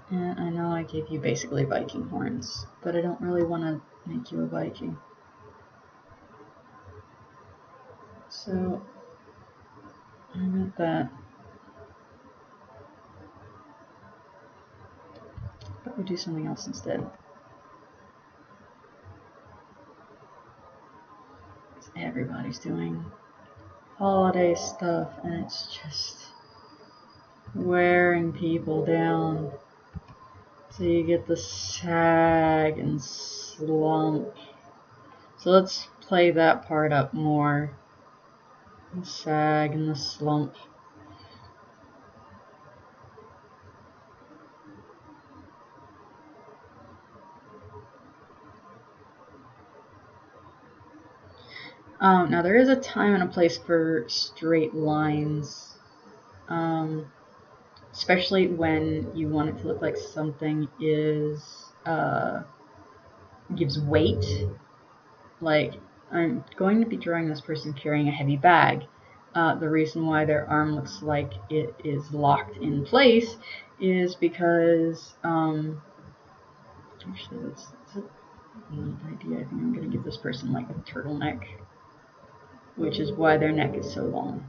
And I know I gave you basically Viking horns, but I don't really want to make you a Viking. So, I got that. But we do something else instead. Everybody's doing holiday stuff, and it's just wearing people down. So you get the sag and slump. So let's play that part up more. The sag and the slump. Now there is a time and a place for straight lines. especially when you want it to look like something is gives weight. Like, I'm going to be drawing this person carrying a heavy bag. The reason why their arm looks like it is locked in place is because, actually that's a neat idea. I think I'm going to give this person like a turtleneck, which is why their neck is so long.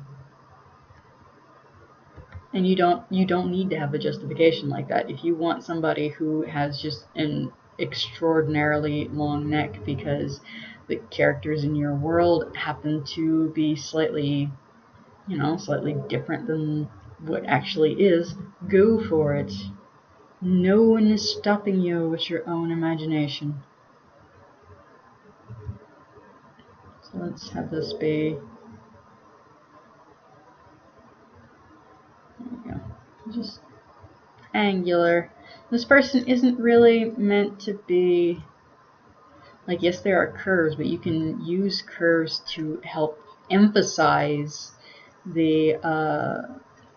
And you don't need to have a justification like that. If you want somebody who has just an extraordinarily long neck because the characters in your world happen to be slightly different than what actually is, go for it. No one is stopping you with your own imagination. So let's have this be, there we go, just angular. This person isn't really meant to be, like, yes, there are curves, but you can use curves to help emphasize the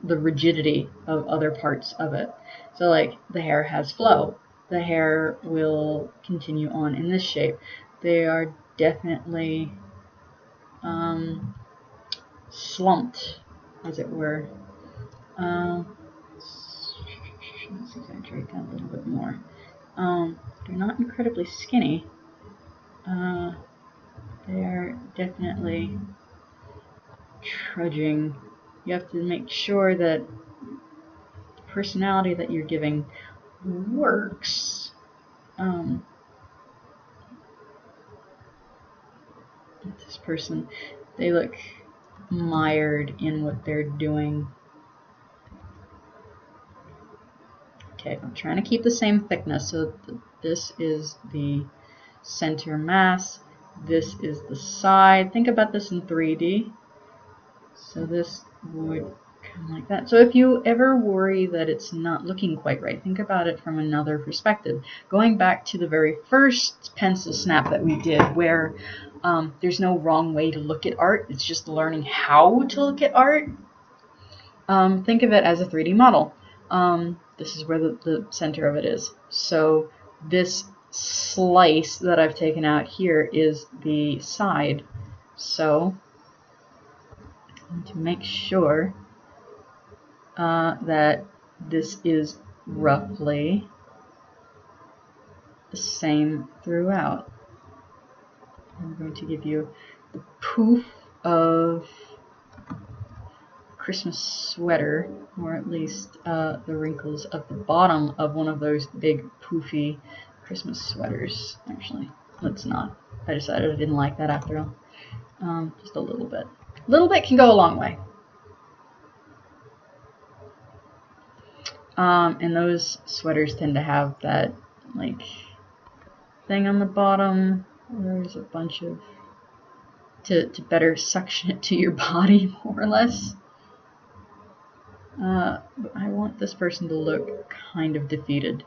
rigidity of other parts of it. So like the hair has flow. The hair will continue on in this shape. They are definitely slumped, as it were. Let's exaggerate that a little bit more. They're not incredibly skinny. They are definitely trudging. You have to make sure that the personality that you're giving works. This person, they look mired in what they're doing. Okay, I'm trying to keep the same thickness. So this is the center mass. This is the side. Think about this in 3D. So this would come like that. So if you ever worry that it's not looking quite right, think about it from another perspective. Going back to the very first pencil snap that we did, where there's no wrong way to look at art. It's just learning how to look at art. Think of it as a 3D model. This is where the center of it is. So this slice that I've taken out here is the side. So I need to make sure that this is roughly the same throughout. I'm going to give you the poof of Christmas sweater, or at least the wrinkles of the bottom of one of those big poofy Christmas sweaters. Actually, let's not. I decided I didn't like that after all. Just a little bit. A little bit can go a long way. And those sweaters tend to have that like thing on the bottom. There's a bunch of to better suction it to your body, more or less. But I want this person to look kind of defeated.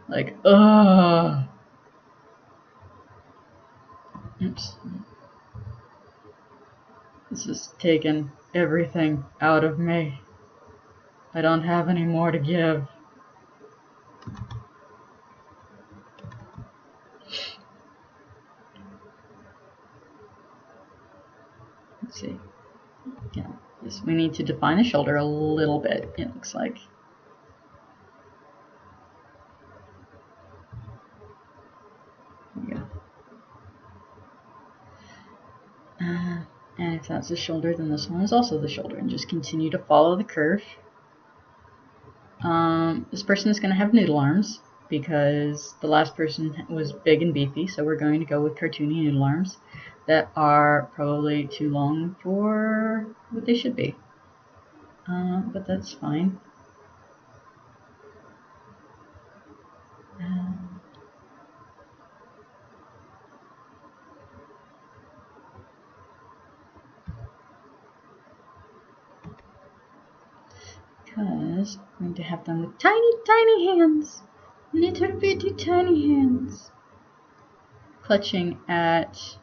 Like, ugh. Oops. This has taken everything out of me. I don't have any more to give. Let's see. Yeah, this, we need to define the shoulder a little bit, it looks like. There we go. And if that's the shoulder, then this one is also the shoulder. And just continue to follow the curve. This person is going to have noodle arms because the last person was big and beefy, so we're going to go with cartoony noodle arms that are probably too long for what they should be. But that's fine. Because I'm going to have them with tiny, tiny hands. Little bitty tiny hands. Clutching at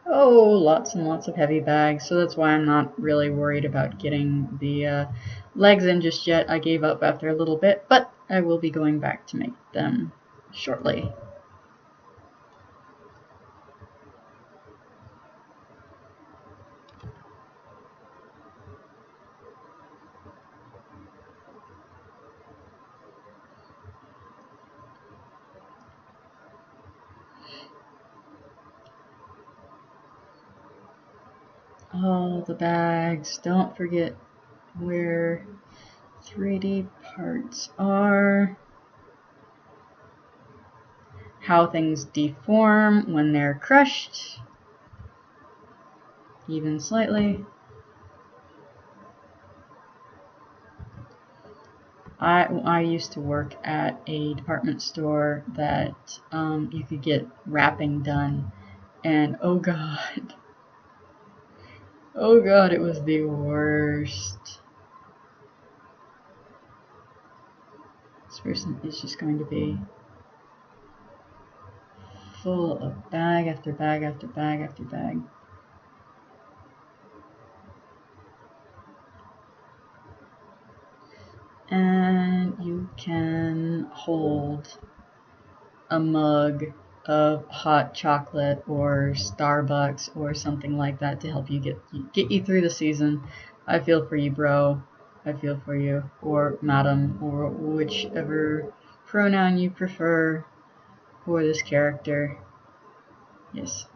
oh, lots and lots of heavy bags, so that's why I'm not really worried about getting the legs in just yet. I gave up after a little bit, but I will be going back to make them shortly. All the bags. Don't forget where 3D parts are. How things deform when they're crushed, even slightly. I used to work at a department store that you could get wrapping done, and oh god, oh god, it was the worst. This person is just going to be full of bag after bag after bag after bag. And you can hold a mug of hot chocolate or Starbucks or something like that to help you get you through the season. I feel for you, bro. I feel for you, or madam, or whichever pronoun you prefer for this character. Yes.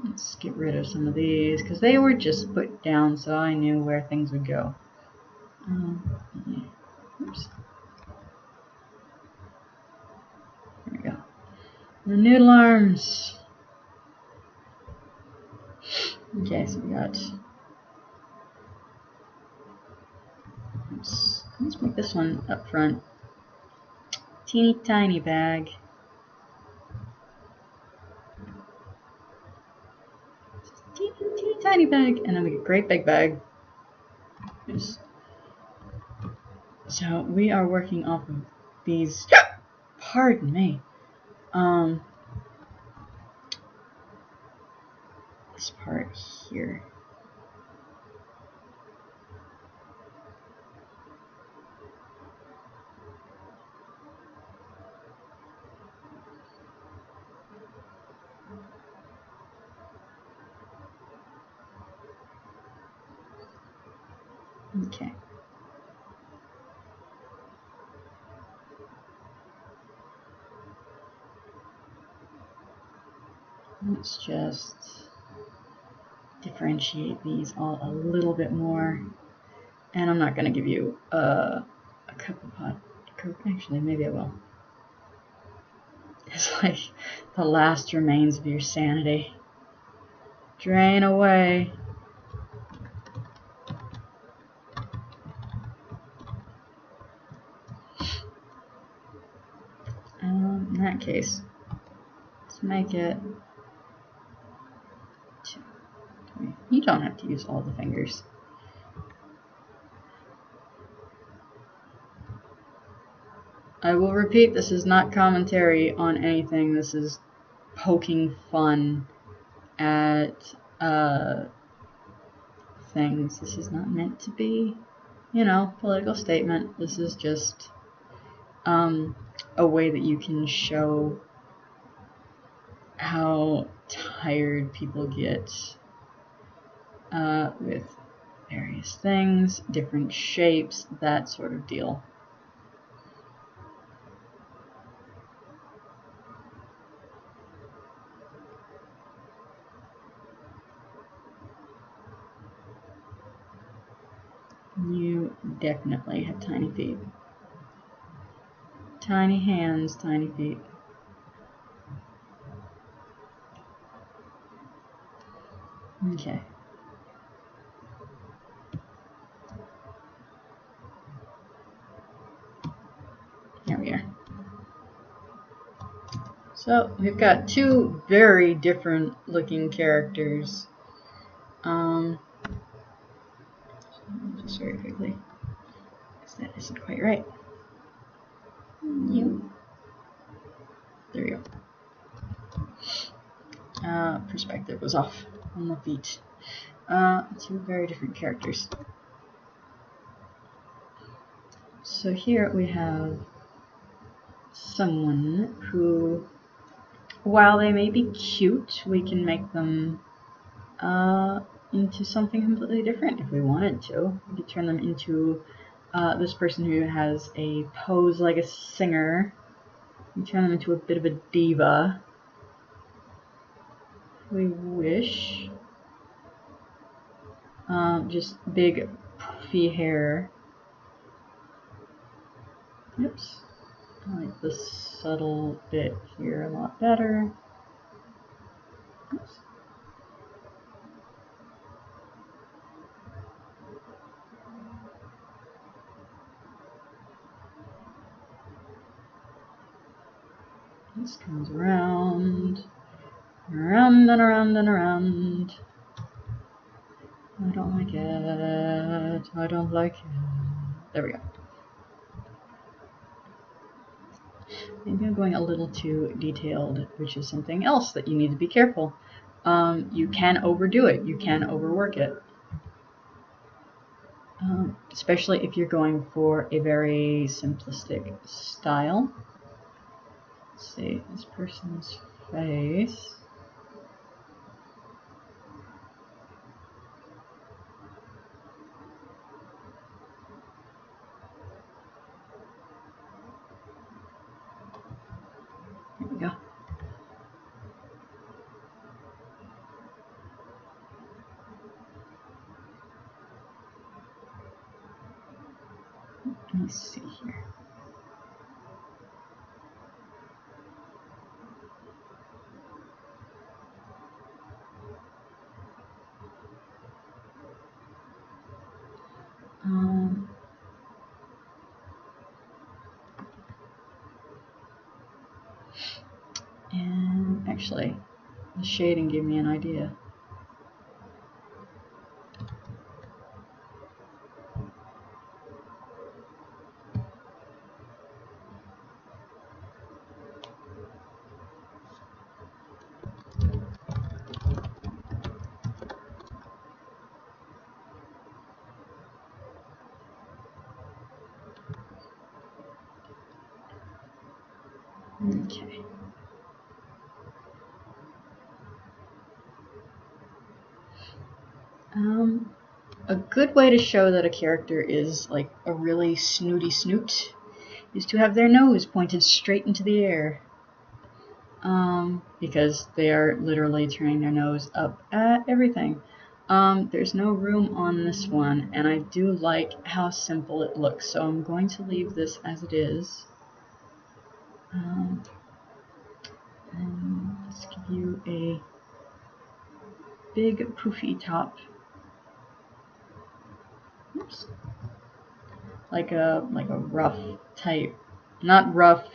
Let's get rid of some of these because they were just put down so I knew where things would go. Yeah. Oops. There we go. The noodle arms. Okay, so we got. Let's make this one up front. Teeny tiny bag. Teeny tiny bag, and then we get great big bag. Yes. So we are working off of these. Pardon me. This part here. Okay. Let's just differentiate these all a little bit more. And I'm not going to give you a cup of hot Coke. Actually, maybe I will. It's like the last remains of your sanity. Drain away. In that case, let's make it 2, 3. You don't have to use all the fingers. I will repeat, this is not commentary on anything. This is poking fun at things. This is not meant to be, political statement. This is just a way that you can show how tired people get with various things, different shapes, that sort of deal. You definitely have tiny feet. Tiny hands, tiny feet. Okay. Here we are. So we've got two very different looking characters. Just very quickly, because that isn't quite right. You. There we go. Perspective was off on the feet. Two very different characters. So here we have someone who, while they may be cute, we can make them into something completely different if we wanted to. We could turn them into this person who has a pose like a singer. We turn them into a bit of a diva. If we wish. Just big puffy hair. Oops. I like the subtle bit here a lot better. Oops. This comes around, around and around and around. I don't like it. I don't like it. There we go. Maybe I'm going a little too detailed, which is something else that you need to be careful. You can overdo it. You can overwork it. Especially if you're going for a very simplistic style. Let's see, this person's face. There we go. Let me see here. And actually, the shading gave me an idea. Okay. A good way to show that a character is like a really snooty snoot is to have their nose pointed straight into the air. Because they are literally turning their nose up at everything. There's no room on this one, and I do like how simple it looks, so I'm going to leave this as it is. And let's give you a big poofy top. Oops. Like a rough type, not rough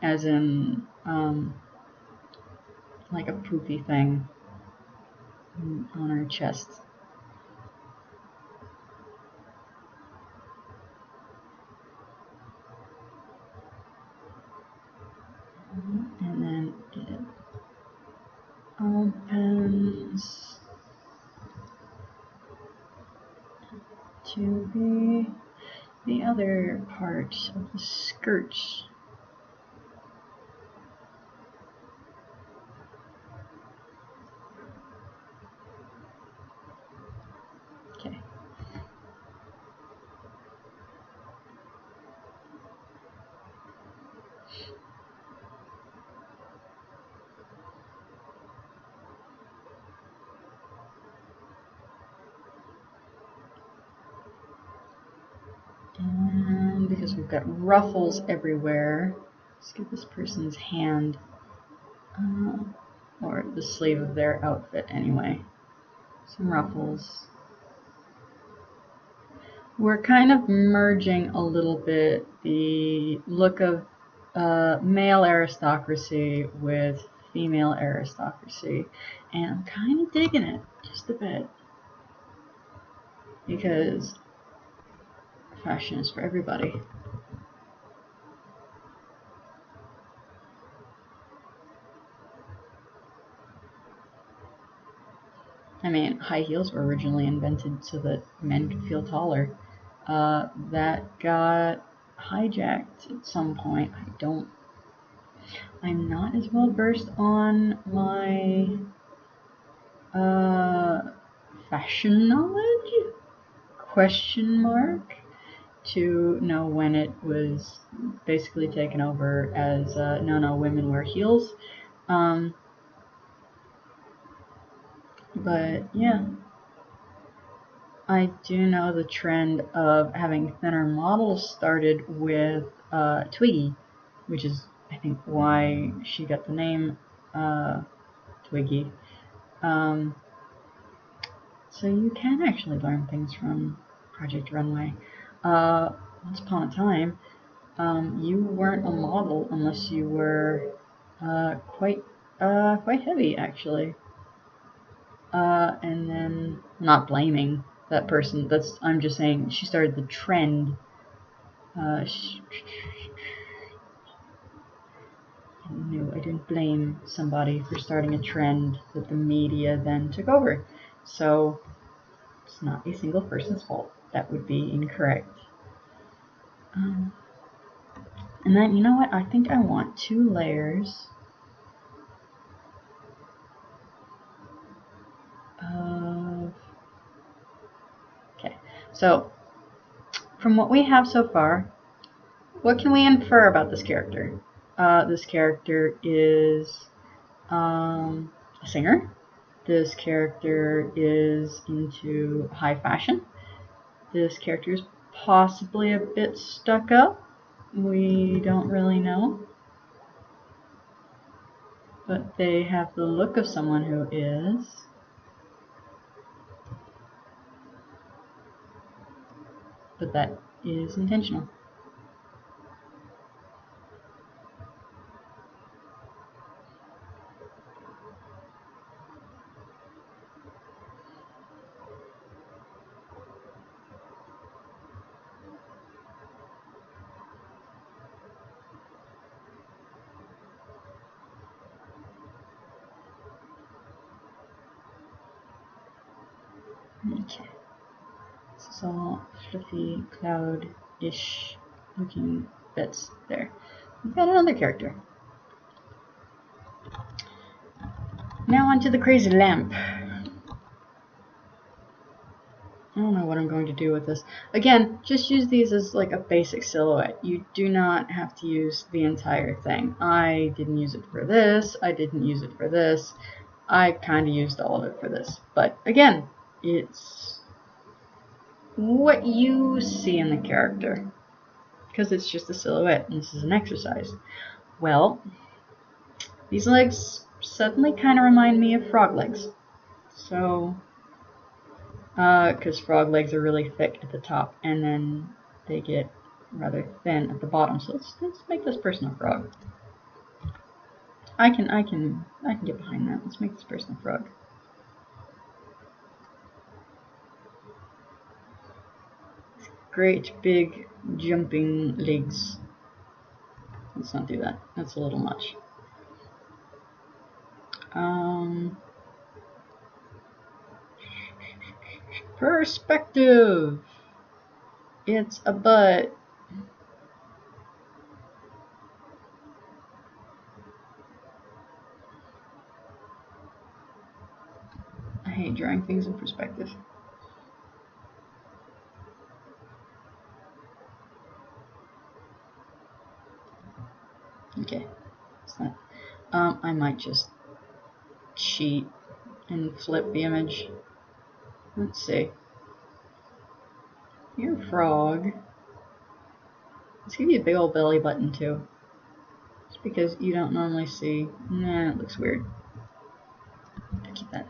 as in like a poofy thing on her chest. And then it opens to be the other part of the skirt. Okay. And because we've got ruffles everywhere, let's give this person's hand, or the sleeve of their outfit anyway, some ruffles. We're kind of merging a little bit the look of male aristocracy with female aristocracy, and I'm kind of digging it just a bit because fashion is for everybody. I mean, high heels were originally invented so that men could feel taller. That got hijacked at some point. I'm not as well versed on my fashion knowledge? Question mark. To know when it was basically taken over as no, women wear heels. But yeah, I do know the trend of having thinner models started with Twiggy, which is I think why she got the name Twiggy. So you can actually learn things from Project Runway. Once upon a time, you weren't a model unless you were quite heavy, actually. And then, not blaming that person. I'm just saying she started the trend. No, I didn't blame somebody for starting a trend that the media then took over. So it's not a single person's fault. That would be incorrect. And then, you know what? I think I want 2 layers of... Okay, so from what we have so far, what can we infer about this character? This character is a singer. This character is into high fashion. This character is possibly a bit stuck up. We don't really know. But they have the look of someone who is. But that is intentional. Okay. This is all fluffy, cloud-ish looking bits there. We've got another character. Now onto the crazy lamp. I don't know what I'm going to do with this. Again, just use these as like a basic silhouette. You do not have to use the entire thing. I didn't use it for this. I didn't use it for this. I kind of used all of it for this. But again, it's what you see in the character. Because it's just a silhouette and this is an exercise. Well, these legs suddenly kind of remind me of frog legs. So... because frog legs are really thick at the top and then they get rather thin at the bottom. So let's make this person a frog. I can get behind that. Let's make this person a frog. Great big jumping legs. Let's not do that. That's a little much. Perspective. It's a butt. I hate drawing things in perspective. Okay, it's not. I might just cheat and flip the image. Let's see. You're a frog. Let's give you a big old belly button too. Just because you don't normally see. Nah, it looks weird. Keep that.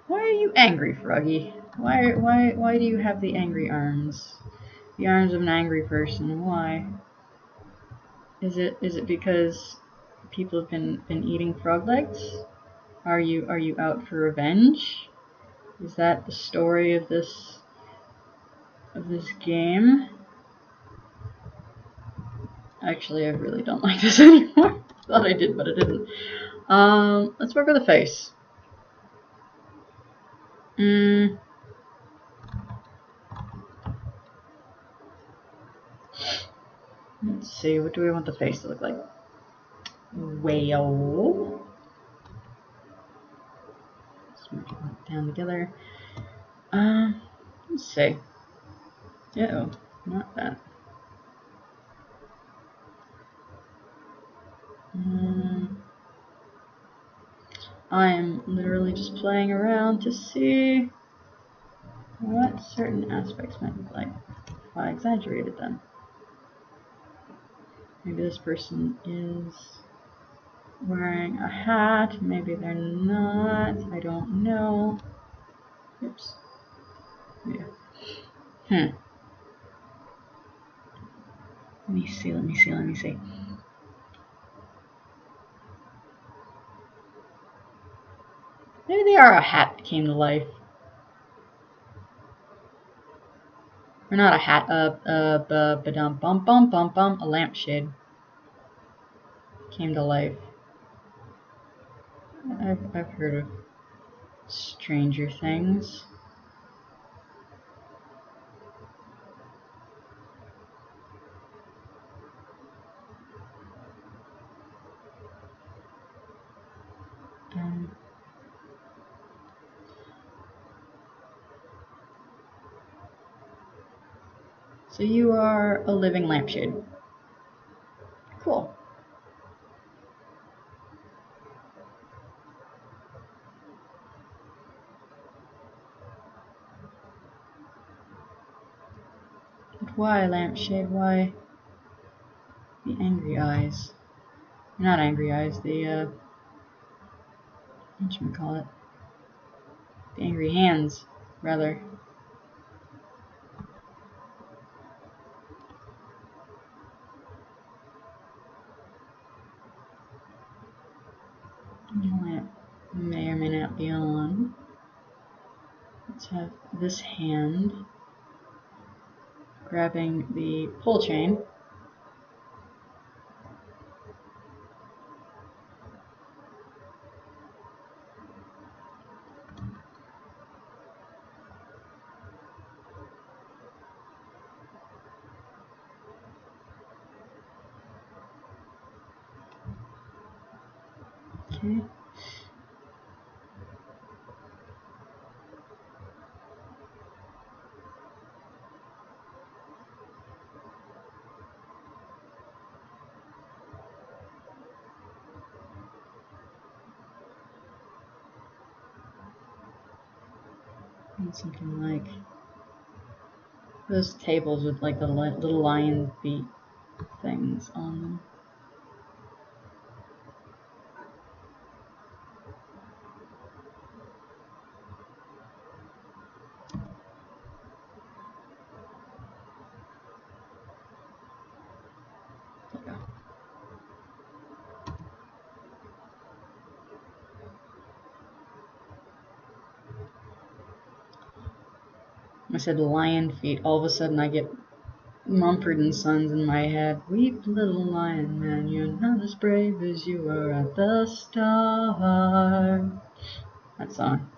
Why are you angry, Froggy? Why do you have the angry arms? The arms of an angry person. Why? Is it because people have been eating frog legs? Are you out for revenge? Is that the story of this game? Actually, I really don't like this anymore. Thought I did, but I didn't. Let's work with the face. Let's see, what do we want the face to look like? Whale. Let's put it down together. Let's see. Uh-oh, not that. I'm literally just playing around to see what certain aspects might look like. If I exaggerated them. Maybe this person is wearing a hat, maybe they're not, I don't know. Oops. Yeah. Let me see. Maybe they are a hat that came to life. Or not a hat, a lampshade came to life. I've heard of Stranger Things. So you are a living lampshade. Cool. But why, lampshade? Why the angry eyes? Not angry eyes, the whatchamacallit? The angry hands, rather. The lamp may or may not be on. Let's have this hand grabbing the pull chain. Okay. And something like those tables with like the little lion feet things on them. I said lion feet. All of a sudden I get Mumford and Sons in my head. Weep, little lion man, you're not as brave as you were at the start. That song.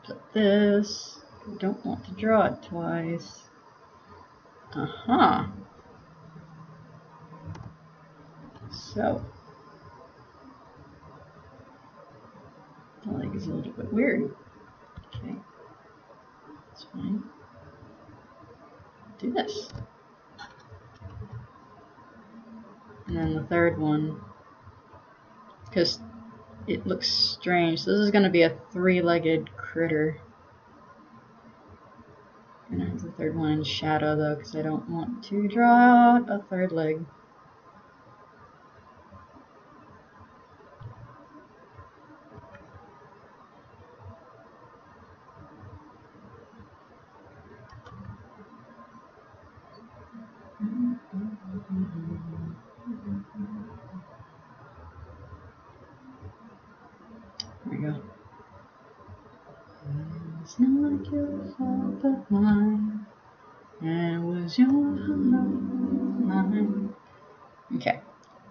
Put this. I don't want to draw it twice. So, the leg is a little bit weird. Okay, that's fine. Do this. And then the third one, because it looks strange. So this is going to be a three-legged critter. I'm going to have the third one in shadow though, because I don't want to draw out a third leg. like your fault but mine. And it was your mine. Okay,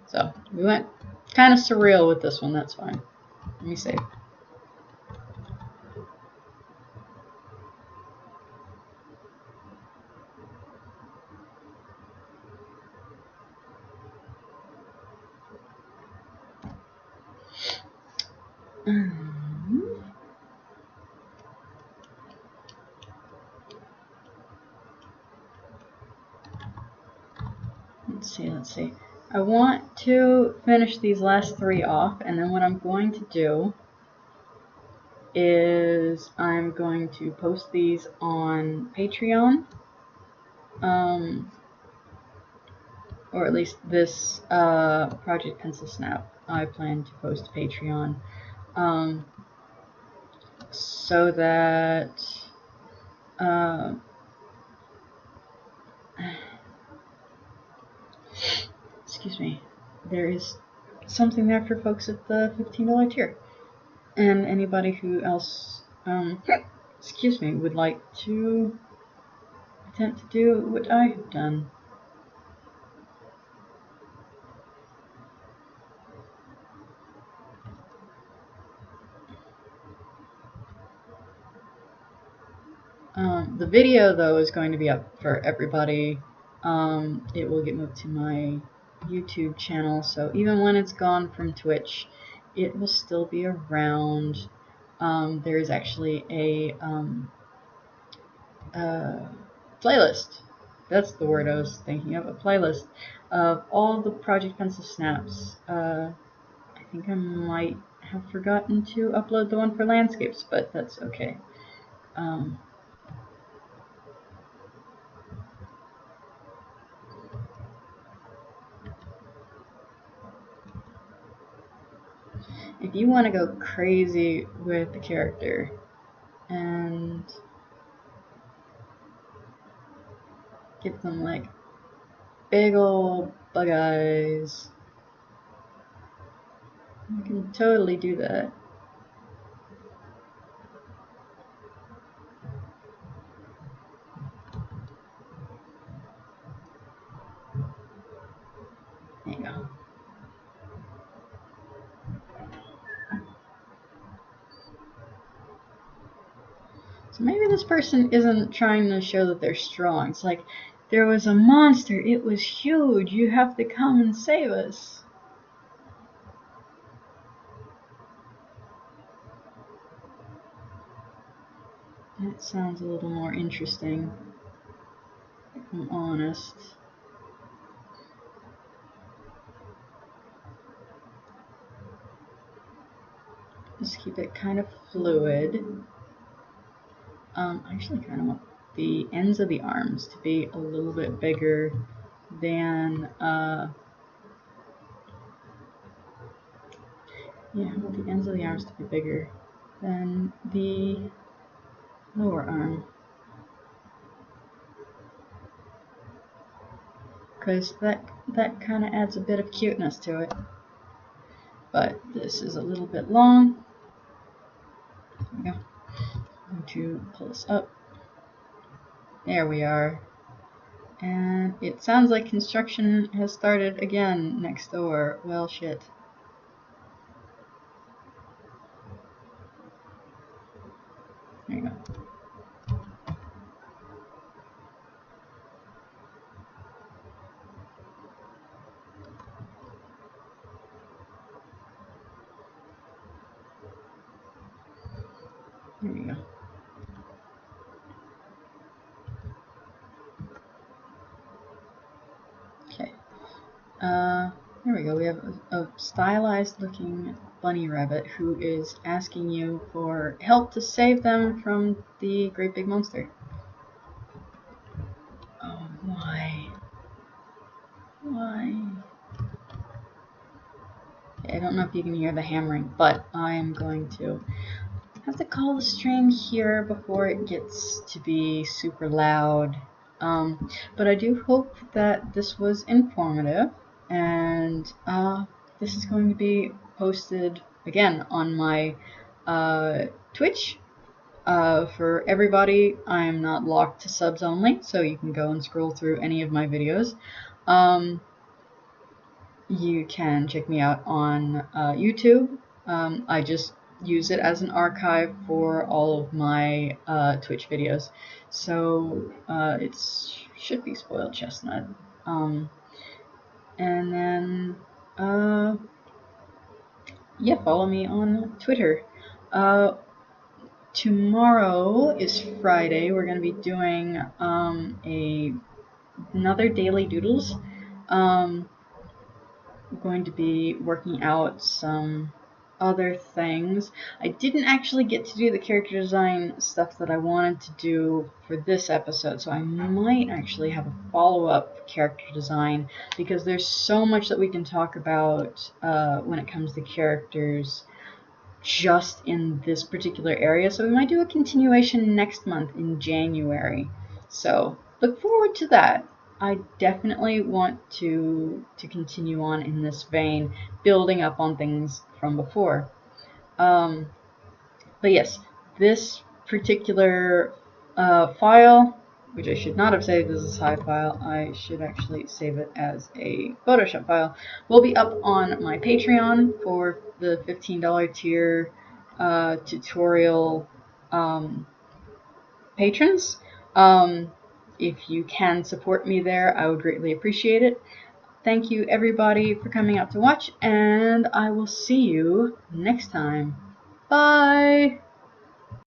so we went kind of surreal with this one. That's fine. Let me save. Let's see. I want to finish these last 3 off, and then what I'm going to do is I'm going to post these on Patreon, or at least this Project Pencil Snap I plan to post to Patreon, so that excuse me, there is something there for folks at the $15 tier, and anybody who else excuse me, would like to attempt to do what I have done. The video, though, is going to be up for everybody. It will get moved to my YouTube channel, so even when it's gone from Twitch, it will still be around. There is actually a playlist. That's the word I was thinking of. A playlist of all the Project Pencil Snaps. I think I might have forgotten to upload the one for landscapes, but that's okay. If you want to go crazy with the character and give them like big old bug eyes, you can totally do that. There you go. So maybe this person isn't trying to show that they're strong. It's like, there was a monster, it was huge, you have to come and save us. That sounds a little more interesting, if I'm honest. Just keep it kind of fluid. I actually kind of want the ends of the arms to be a little bit bigger than, yeah, I want the ends of the arms to be bigger than the lower arm. Because that kind of adds a bit of cuteness to it. But this is a little bit long. There we go. I'm going to pull this up. There we are. And it sounds like construction has started again next door. Well, shit. There you go. There we go. Okay. There we go. We have a stylized looking bunny rabbit who is asking you for help to save them from the great big monster. Oh, why? Why? Okay, I don't know if you can hear the hammering, but I am going to have to call the stream here before it gets to be super loud. But I do hope that this was informative, and this is going to be posted again on my Twitch For everybody, I am not locked to subs only, so you can go and scroll through any of my videos. You can check me out on YouTube. I just use it as an archive for all of my Twitch videos. So it should be Spoiled Chestnut. And then, yeah, follow me on Twitter. Tomorrow is Friday. We're going to be doing another Daily Doodles. I'm going to be working out some other things. I didn't actually get to do the character design stuff that I wanted to do for this episode, so I might actually have a follow-up character design, because there's so much that we can talk about when it comes to characters just in this particular area. So we might do a continuation next month in January. So look forward to that. I definitely want to continue on in this vein, building up on things from before. But yes, this particular file, which I should not have saved as a sci file, I should actually save it as a Photoshop file, will be up on my Patreon for the $15 tier tutorial patrons. If you can support me there, I would greatly appreciate it. Thank you everybody for coming out to watch, and I will see you next time. Bye!